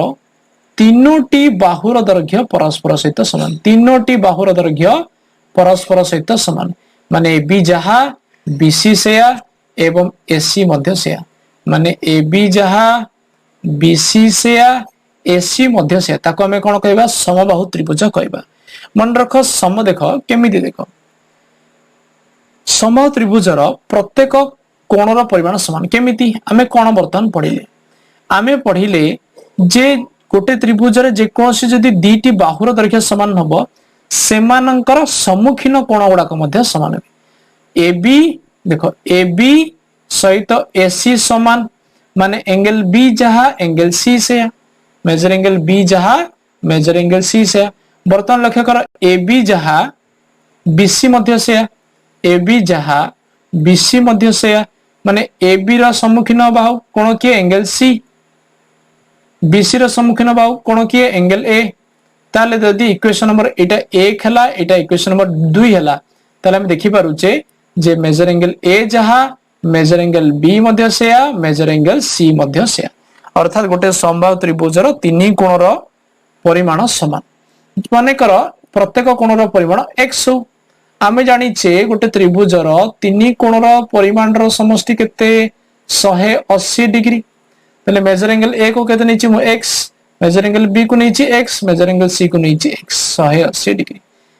तीनोटी बाहुर दैर्घ्य परस्पर सहित समान तीनोटी बाहुर दैर्घ्य परस्पर सहित समान माने बी जहा बीसी सेया एवं एसी मध्य सेया माने ए बी जहा बीसी सेया एसी मध्य सेया ताको हमें कोन कहबा समबाहु त्रिभुज कहबा मन रख सम देखो केमिति देखो समबाहु त्रिभुजर प्रत्येक कोणर परिमाण समान केमिति आमे कोन बर्तन पढिले जे गोटे त्रिभुजर जे कोनसी जदी दीटी बाहुर दैर्घ्य समान हबो सेमानंकर सम्मुखीन कोण गुडाक मध्य समान हे एबी देखो एबी सहित एसी समान माने एंगल बी जहा एंगल सी से मेजर एंगल बी जहा मेजर एंगल सी से बर्तमान लक्ष्य कर ए बी जहा बीसी मध्य से ए बी जहा बीसी मध्य से माने ए बी रा सम्मुखीन बाहु कोण किए एंगल सी बीसी रा सम्मुखीन बाहु कोण किए एंगल ए ताले जदि इक्वेशन नंबर एटा 1 हला एटा इक्वेशन नंबर 2 हला ताले हम देखि पारुचे जे मेजर एंगल ए जहा मेजर एंगल बी मध्य से मेजर एंगल सी मध्य से अर्थात गोटे समबाहु त्रिभुजर तीन कोणर परिमाण समान माने कर प्रत्येक कोणर परिमाण x हो आमे जानिचे गोटे त्रिभुजर तीन कोणर परिमाण रो समष्टि केते 180 डिग्री तले मेजर एंगल ए को केते नीचे मु x मेजर एंगल बी को नीचे x मेजर एंगल सी को नीचे x 180 degree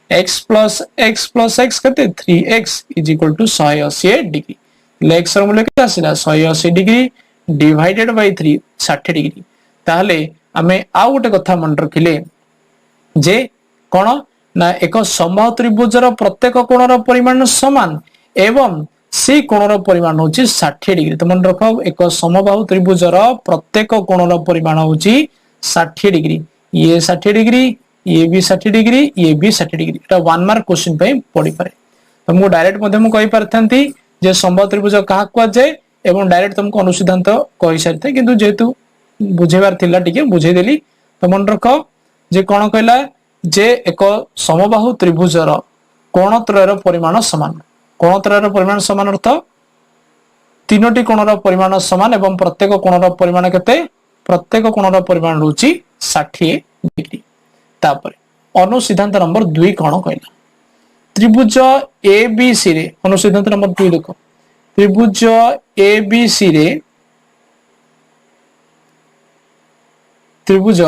x plus x केते 3x is equal to 180 degree ले x रो मूल्य केते आसिला 180 डिग्री डिवाइडेड बाय 3 60 डिग्री ताहले आमे आ गोटे कथा मन रखिले जे कोन ना एक समबाहु त्रिभुजर प्रत्येक कोणर परिमाण समान एवं से कोणर परिमाण होची 60 डिग्री तो मन रखो एक समबाहु त्रिभुजर प्रत्येक कोणर परिमाण होची 60 डिग्री ये 60 डिग्री ये भी 60 डिग्री ये भी 60 डिग्री एटा 1 मार्क क्वेश्चन पे पड़ी पारे तो मु डायरेक्ट मध्ये मु कहि परथंती जे समबाहु त्रिभुज कहा को जे एवं डायरेक्ट तुमको अनुसिद्धांत कहि सारथे किंतु जेतु बुझेबार थिला टिके बुझे देली तो मन रखो जे कोन कहला जे एक समबाहु त्रिभुजर कोणत्रयर परिमाण समान कोणत्रयर परिमाण समान अर्थ तीनोटी कोणर परिमाण समान एवं प्रत्येक कोणर परिमाण केते प्रत्येक कोणर परिमाण होची 60 डिग्री तापर अनुसिद्धांत नंबर 2 कोन कहला त्रिभुज एबीसी रे अनुसिद्धांत नंबर 2 देखो त्रिभुज एबीसी रे त्रिभुज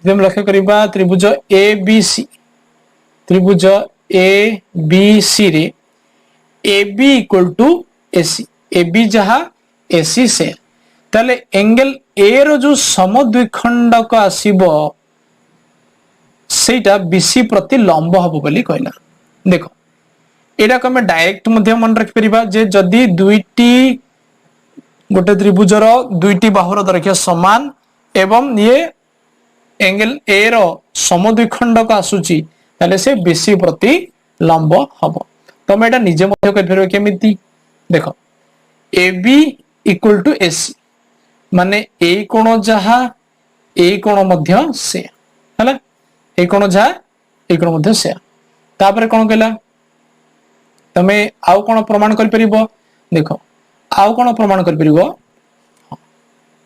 हम लक्ष्य करिबा त्रिभुज एबीसी त्रिभुज एबीसी रे AB equal to AC AB जहा AC से ताले एंगल A रो जो समद्विखंडक आसीबो सेटा BC प्रति लंब हबो बोली कहला देखो एडा को हम डायरेक्ट मध्य मन रख परिबा जे जदी दुईटी गोटे त्रिभुजर दुईटी बाहुर दैर्घ्य समान एवं ये एंगल ए रो समद्विखंडक आसुची ताले से BC प्रति लंब हबो तमे एटा निजे मध्य कर फेरो केमिति देखो AB इक्वल टू AC माने ए कोण जहा ए कोण मध्य से हला ए कोण जहा ए कोण मध्य से तापर कोन कहला तमे आउ कोन प्रमाण कर परिबो देखो आउ कोन प्रमाण कर परिबो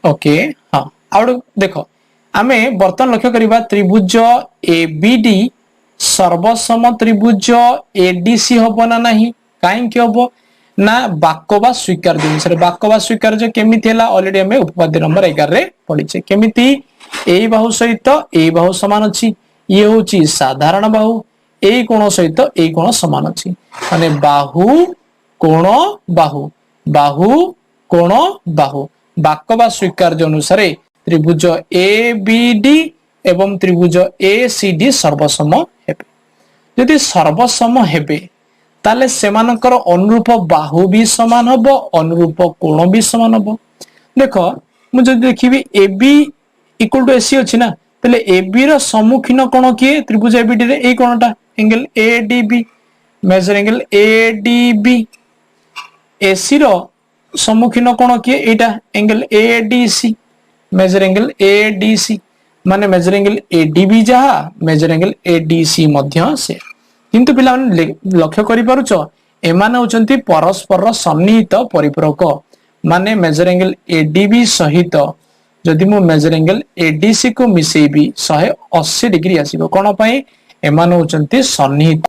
ओके हां आउ देखो आमे बर्तन लक्ष्य करिबा त्रिभुज ABD सर्वसम त्रिभुज ADC हबो ना नहीं काहे कि हबो ना बाकबा स्वीकार्य अनुसार बाकबा स्वीकार्य केमिति हला ऑलरेडी हमें उपपाद्य नंबर 11 रे पढिचे केमिति ए बाहु सहित ए बाहु समान अछि ये होची साधारण बाहु ए कोण सहित ए कोण समान अछि माने बाहु कोण बाहु बाहु कोण बाहु बाकबा स्वीकार्य अनुसार त्रिभुज ABD एवं त्रिभुज ACD सर्वसम हेबे यदि सर्वसम हेबे ताले सेमानकर अनुरूप बाहु भी समान हबो अनुरूप कोण भी समान हबो देखो मु जदि देखिबी AB इक्वल टू AC अछि ना तले AB रो सम्मुखीन कोण किए त्रिभुज ABD रे ए कोणटा angle ADB major angle ADB AC रो सम्मुखीन कोण किए एटा angle ADC major angle ADC माने मेजर एंगल ADB जहा मेजर एंगल ADC मध्य से किंतु पिला लक्ष्य करि पारुछ एमाने होचंती परस्पर सन्निहित परिपूरक माने मेजर एंगल ADB सहित जदि मु मेजर एंगल ADC को मिसेबी 180 डिग्री आसीबो कोन पई एमाने होचंती सन्निहित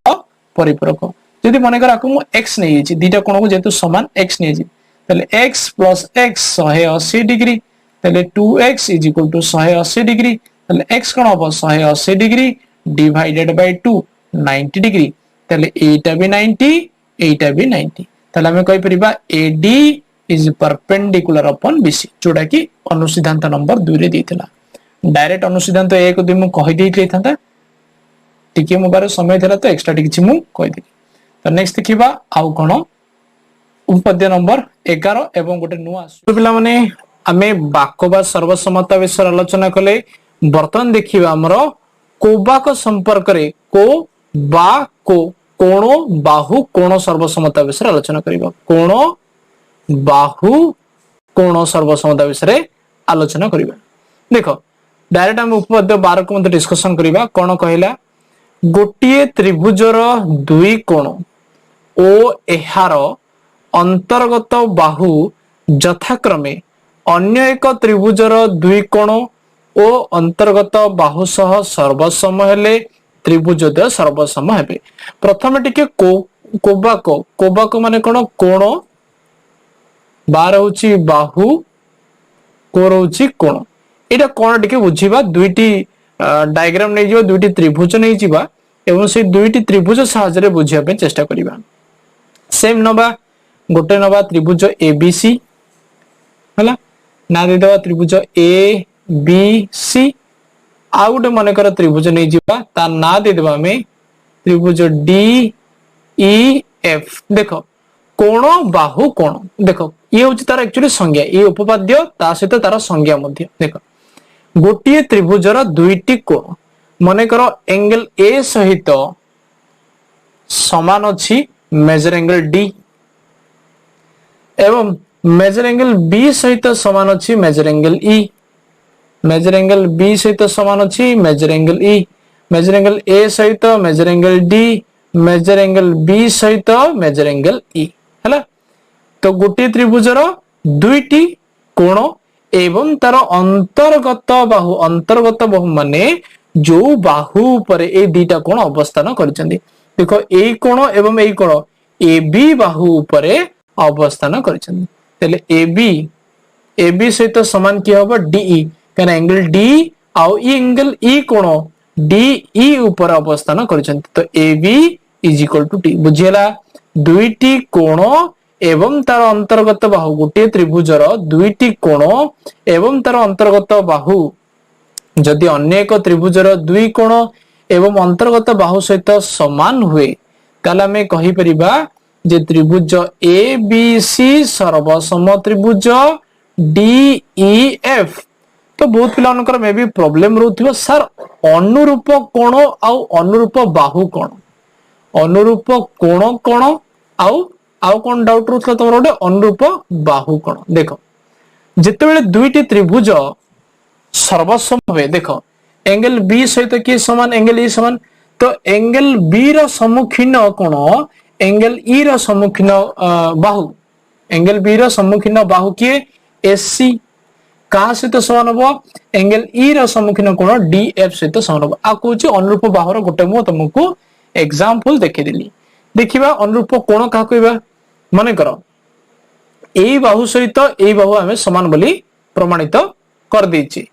परिपूरक जदि माने कर आकु मु x नै छि दीटा कोन को जेतु समान x नै छि तले x + x 180 डिग्री तले 2x = 180 डिग्री तले x कोन हो 180 डिग्री डिवाइडेड बाय 2 90 डिग्री तले एटा भी 90 एटा भी 90 तले हमें कहि परिबा AD is perpendicular upon BC जोडा कि अनुसिद्धांत नंबर 2 रे देथिला डायरेक्ट अनुसिद्धांत 1 दि मु कहि देइथले थांता टिके मो बारे समय थिला तो एक्स्ट्रा टिके मु कहि देली तो नेक्स्ट देखिबा आउ कोन उपपाद्य नंबर 11 एवं गोटे नुवा तो पिला माने हमें बाकबा सर्वसमता विषय आलोचना कले बर्तन देखिबा हमरो कोबाक संपर्क रे को बा को कोण बाहु कोण सर्वसमता विषय आलोचना करिबा कोण बाहु कोण सर्वसमता विषय आलोचना करिबा देखो डायरेक्ट हम उपपाद्य 12 को मते डिस्कशन करिबा कोन कहला गोटिए त्रिभुजर दुई कोण ओ एहार अंतर्गत बाहु यथाक्रमे अन्य एक त्रिभुजर दुई कोण ओ अंतर्गत बाहु सह सर्वसम हेले त्रिभुजद्वय सर्वसम हेबे प्रथम टिके कोबाक माने कोन कोण बार होची बाहु को रहउची कोण एटा कोन टिके बुझिबा दुईटी डायग्राम नै जिवो दुईटी त्रिभुज नै जिबा एवं से दुईटी त्रिभुज सहायता रे बुझिया पे चेष्टा करिबा सेम नबा गोटे नबा त्रिभुज एबीसी हला ना दे दवा त्रिभुज ए बी सी आ गोटे मन कर त्रिभुज नै जिबा ता ना दे देबा में त्रिभुज डी ई एफ देखो कोण बाहु कोण देखो ये होची तार एक्चुअली संज्ञा ये उपपाद्य ता सहित तार संज्ञा मध्य देखो गोटिए त्रिभुजर दुईटी कोण मन कर एंगल ए सहित समान अछि मेजर एंगल डी एवं मेजर एंगल बी सहित समान अछि major angle E major angle B सहित समान अछि major angle E major angle A सहित major angle D major angle B सहित मेजर एंगल ई हला तो गोटे त्रिभुजर दुईटी कोण एवं तार अंतर्गत बाहु माने जो बाहु पर ए दीटा कोण अवस्थान करिसेंती देखो ए कोण एवं ए कोण ए बी बाहु पर अवस्थान करिसेंती तले ए बी सहित समान कि होबा डीई काना एंगल डी आउ ई एंगल ई कोण डीई ऊपर अवस्थान करिसेंती तो A B is equal to T बुझियला दुईटी कोण एवं तार अंतर्गत बाहु गोटे त्रिभुजर दुईटी कोण एवं तार अंतर्गत बाहु जदि अन्य एक त्रिभुजर दुई कोण एवं अंतर्गत बाहु सहित समान हुए ताले हमें कहि परिबा जे त्रिभुज ए बी सी सर्वसम त्रिभुज डी ई एफ तो बहुत पिलानकर मे भी प्रॉब्लम रहउथिबो सर अनुरूप कोण आउ अनुरूप बाहु कोण अनुरूप कोण कोण आउ कोन डाउट रहउथला तमरो गोटे अनुरूप बाहु कोण देखो जेतेबेले दुईटी त्रिभुज सर्वसम हुए देखो एंगल बी सहित कि समान एंगल ई समान तो एंगल बी रो सम्मुखीन कोण एंगल ई रो सम्मुखीन बाहु एंगल बी रो सम्मुखीन बाहु के एससी का सहित समान हो एंगल ई रो सम्मुखीन कोण डीएफ सहित समान हो आ कोची अनुरूप बाहुर गोटे मु तुमको एग्जांपल देखि देली देखिबा अनुरूप कोण का कहबा माने करो एई बाहु सहित एई बाहु हमें समान बोली प्रमाणित कर देछि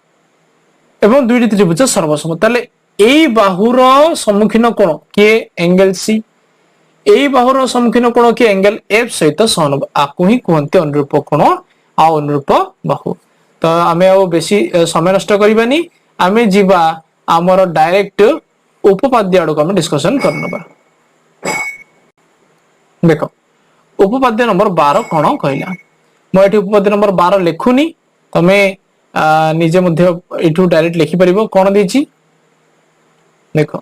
एवं दुईटी त्रिभुज सर्वसम ताले एई बाहुर सम्मुखीन कोण के एंगल सी एई बाहुर सम्मुखीन कोण के एंगल एफ सहित समान आकु ही कहते अनुरूप कोण आ अनुरूप बाहु तो आमे आ बेसी समय नष्ट करबानी आमे जीवा हमर डायरेक्ट उपपाद्य आडो हम डिस्कशन करनबा देखो उपपाद्य नंबर 12 कोन कहला म एठी उपपाद्य नंबर 12 लेखुनी तमे निजे मध्य एठू डायरेक्ट लिखि परिबो कोन देछि देखो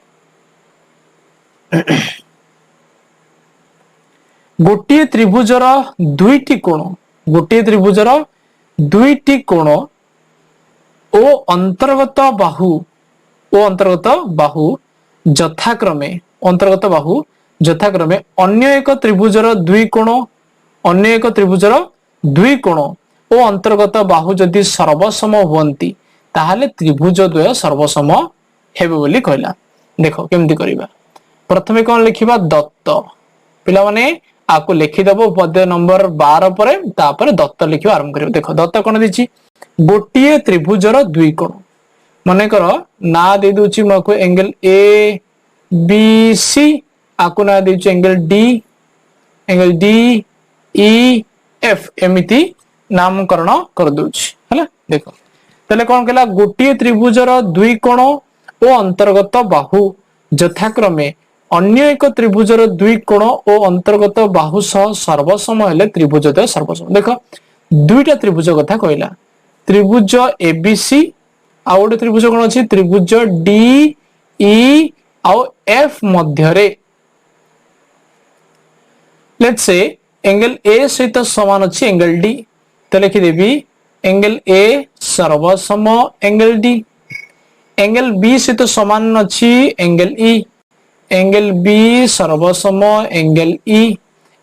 गोटिए त्रिभुजर दुईटी कोण ओ अंतर्गत बाहु यथाक्रमे अन्य एक त्रिभुजर दुई कोण ओ अंतर्गत बाहु जदि सर्वसम हुअंती ताहाले त्रिभुज द्वय सर्वसम हेबे बोली कहला देखो केमती करिबा प्रथमे कोन लिखिबा दत्त पिला माने आको लिखि दबो पद्य नंबर 12 परे तापर दत्त लिखिबा आरंभ करियो देखो दत्त कोन दिछि गोटिए त्रिभुजर दुई कोण माने करो ना दे दोछि मको एंगल ए बी सी आको ना देछि एंगल डी ई एफ एमिति नामकरण कर दोछि हला देखो तले कोन केला गोटिए त्रिभुजर दुई कोण ओ अंतर्गत बाहु यथाक्रमे अन्य एक त्रिभुजर दुई कोण ओ अंतर्गत बाहु सह सर्वसम हेले त्रिभुजद्वय सर्वसम देखो दुईटा त्रिभुज कथा कहला त्रिभुज एबीसी आ गोटे त्रिभुज कोन अछि त्रिभुज डी ई आउ एफ मध्यरे लेट्स से एंगल ए सहित समान अच्छी एंगल डी तो लिखिदेवी एंगल ए सर्वसम एंगल डी एंगल बी सहित समान अच्छी एंगल बी सर्वसम एंगल ई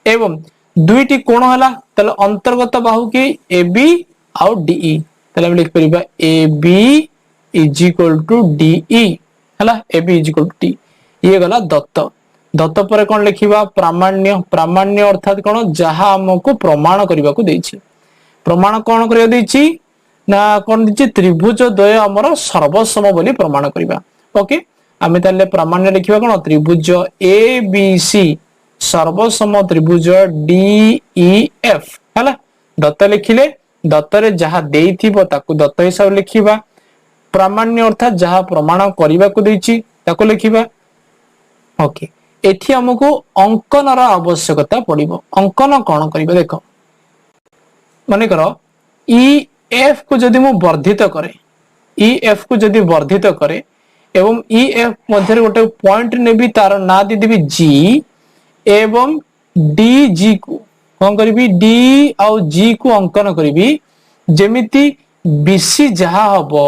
एवं दुईटी कोण हला तले अंतर्गत बाहु की ए बी आउ डीई तले हम लिख परिबा A B is equal to DE हला A B is equal to D ये गला दत्त दत्त पर कौन लिखिबा प्रामाण्य प्रामाण्य अर्थात कौन जहा हमको प्रमाण करबा को देछि प्रमाण कौन करिया देछि ना कौन देछि त्रिभुज द्वय हमर सर्वसम बोली प्रमाण करबा ओके आमे ताले प्रामाण्य लिखिबा कौन त्रिभुज ए बी सी सर्वसम त्रिभुज डी ई एफ हला दत्त लिखिले दत्त रे जहा देइथिबो ताकू दत्त हिसाब लिखिबा प्रामाण्य अर्थात जहा प्रमाण करबा को देछि ताकू लिखिबा ओके एठी हमको अंकन रा आवश्यकता पड़िबो अंकन कोन करबा देखो माने करो ई एफ को जदि मु वर्धित करे ई एफ को जदि वर्धित करे एवं ई एफ मध्य गोटे पॉइंट नेबी तार ना दे देबी जी एवं डी जी को कौन करी डी आउ जी को अंकन करी जेमिति बीसी जहा हबो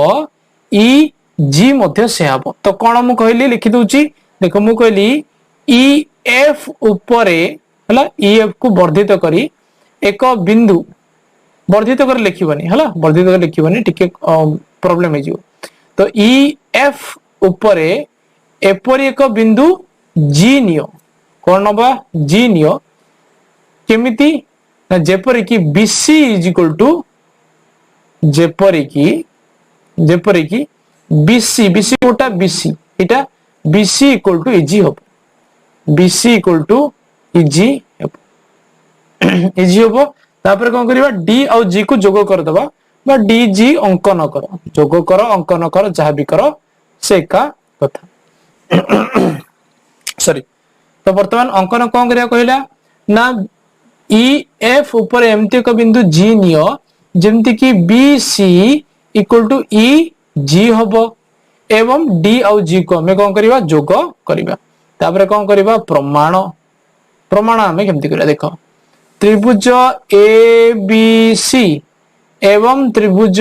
ई जी मध्य से हबो तो कौन मु कहली लिखि दउची देखो मु कहली ई एफ ऊपरे हला ई एफ को वर्धित करी एक बिंदु वर्धित कर लिखिबनी हला वर्धित कर लिखिबनी टिके प्रॉब्लम है जो तो ई एफ ऊपरे एपरि एक बिंदु जी नियो कौन नबा जी नियो केमिति ना जेपरि की बीसी इज इक्वल टू जेपरि की बीसी बीसी कोटा बीसी इटा बीसी इक्वल टू इजी हबो बीसी इक्वल टू इजी हबो इजी हबो तापर कौन करिबा डी और जी को जोग कर दबा बा डी जी अंकन करो जोग करो अंकन करो जहां भी करो से का कथा सॉरी तो वर्तमान अंकन कौन करिया कहला ना ई एफ ऊपर एमती एक बिंदु जी नियो जेमती की B C equal to E जी हबो एवं डी और जी को हमें कौन करिबा जोग करिबा तापर कौन करिबा प्रमाण प्रमाण हमें केमती करिया देखो त्रिभुज ए बी सी एवं त्रिभुज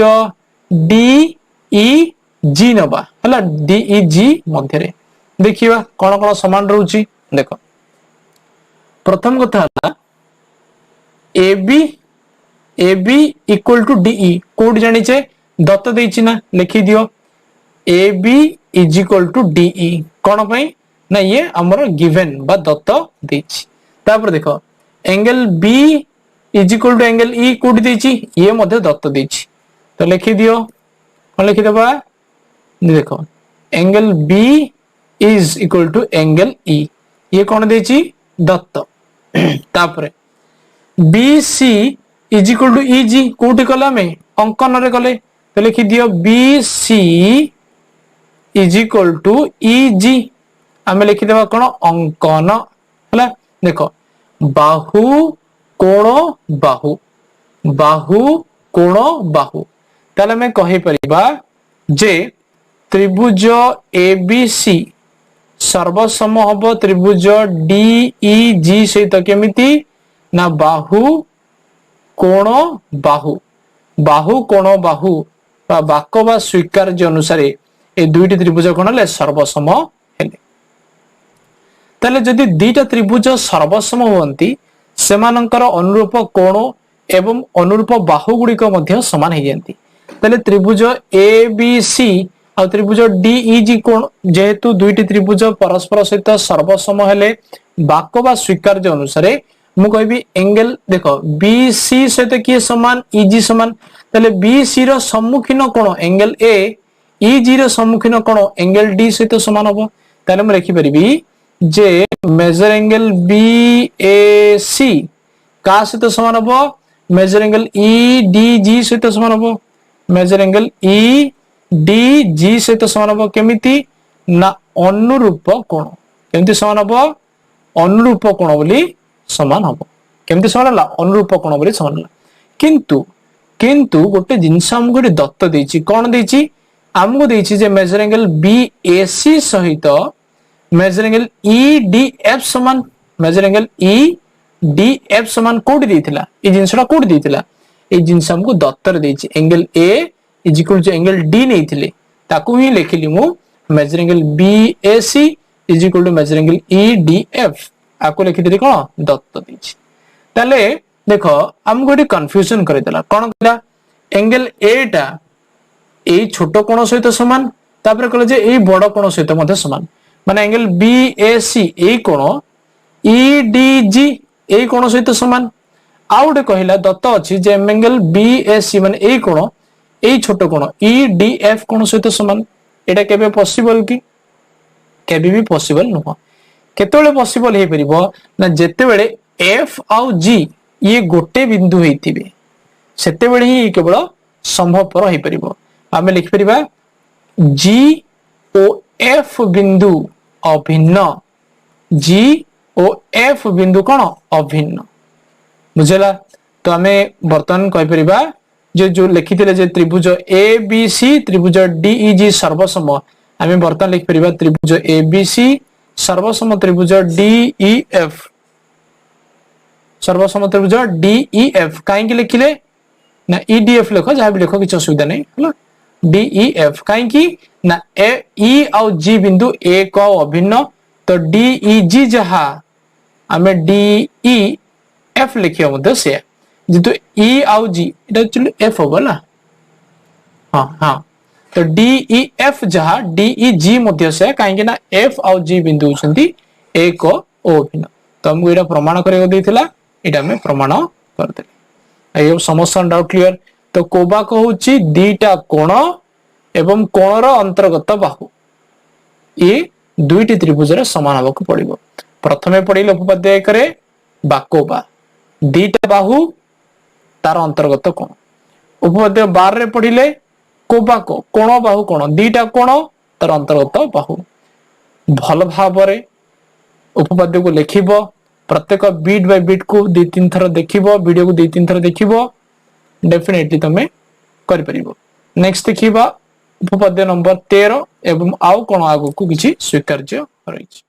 डी ई जी नबा हला डी ई जी मध्य रे देखिबा कोन कोन समान रहउची देखो प्रथम कथा हला A B equal to D E कोड जानि छे दत्त देछि ना लिखि दियो A B is equal to D E कोन पई ना ये हमर गिवन बा दत्त देछि तापर देखो angle B is equal to angle E कोड देछि ये मध्य दत्त देछि तो लिखि दियो कोन लिखि देबा देखो angle B is equal to angle E ये कौन देछि दत्त तापर B C is equal to E G कोठी कला में अंकन रे कले तो लिखि दियो B C is equal to E G आमे लिखि देबा कोन अंकन हला देखो बाहु कोण बाहु बाहु कोण बाहु ताले मैं कहि परिबा जे त्रिभुज एबीसी सर्वसम हबो त्रिभुज डी ई जी सहित केमिति ना बाहु कोण बाहु बाहु कोण बाहु बा वाक बा स्वीकार्य अनुसार ए दुईटी त्रिभुज कोण ले सर्वसम हेले ताले जदि दुईटा त्रिभुज सर्वसम होंती सेमानंकर अनुरूप कोण एवं अनुरूप बाहु गुड़िक मध्य समान हो जाती ताले त्रिभुज ए बी सी आ त्रिभुज डी ई जी कोण जेहेतु दुईटी त्रिभुज परस्पर सहित सर्वसम हेले वाक बा स्वीकार्य अनुसार मु कहबी एंगल देखो बी सी सहित किए समान ई जी समान ताले बी सी रो सम्मुखीन कोण एंगल ए ई जी रो सम्मुखीन कोण एंगल डी सहित समान हबो ताले मु लिखि परिबी जे major angle B A C का सहित समान हबो measure angle E D G सहित समान हबो measure angle E D G सहित समान हबो केमिति ना अनुरूप कोण केमिति समान हबो अनुरूप कोण बोली समान हबो केमिति समान हला अनुरूप कोण बोली समान हला किंतु गोटे जिंस हमको दत्त देछि कोन देछि आमको देछि जे मेजर एंगल BAC सहित मेजर एंगल EDF समान मेजर एंगल EDF समान कोड देथिला ए जिंसटा कोड देथिला ए जिंस हमको दत्तर देछि angle A is equal to angle D नेथिले ताकू ही लिखिली मु major angle BAC is equal to major angle EDF आको लिखि देली कोन दत्त देछि ताले देखो हमको एटी कंफ्यूजन करे देला कोन कहला एंगल A टा ए छोटो कोण सहित समान तापर कहले जे ए बड़ कोण सहित मध्ये समान माने एंगल BAC ए कोण EDG ए कोण सहित समान आउटे कहला दत्त अछि जे एंगल BAC माने ए कोण ए छोटो कोण EDF कोण सहित समान एटा केबे पॉसिबल कि केबे भी पॉसिबल नुह केतेबेले पॉसिबल हे परिबो ना जेतेबेले F आउ G ये गोटे बिंदु हेतिबे सेतेबेले ही केवल संभवपर हे परिबो आमे लिख परिबा G ओ F बिंदु अभिन्न G ओ F बिंदु कोन अभिन्न बुझला तो आमे वर्तमान कहि परिबा जो लिखिथिले जे त्रिभुज ABC त्रिभुज DEG सर्वसम आमे वर्तमान लिख परिबा त्रिभुज ABC सर्वसम त्रिभुज DEF सर्वसम त्रिभुज DEF काहे कि लिखिले ना EDF लिखो जहां भी लिखो किछ असुविधा नहीं हला DEF काहे कि ना E आउ G बिंदु एक अभिन्न तो DEG जहां आमे DEF लिखियो मध्ये से जेतु E आउ G एटा एक्चुअली F होबो ना हां हां तो DEF जहां DEG मध्ये से काहे कि ना F आउ G बिंदु छंती एक अभिन्न तो हमको एटा प्रमाण करे देथिला एटा हमें प्रमाण कर देले ए समस्या डाउट क्लियर तो कोबाक होची दीटा कोण एवं कोणर अंतर्गत बाहु ये दुईटी त्रिभुज रे समान होबक पड़िबो प्रथमे पड़िले उपपाद्य करे बाकोबा दीटा बाहु तार अंतर्गत कोण उपपाद्य 12 रे पड़िले कोबाको कोण बाहु कोण दीटा कोण तार अंतर्गत बाहु भल भाबरे उपपाद्य को लिखिबो प्रत्येक बीट बाय बीट को 2-3 थर देखिबो वीडियो को 2-3 थर देखिबो डेफिनेटली तमे करि परिबो नेक्स्ट देखिबा उपपाद्य नंबर 13 एवं आउ कोन आगु को किछि स्वीकार्य रहिछि।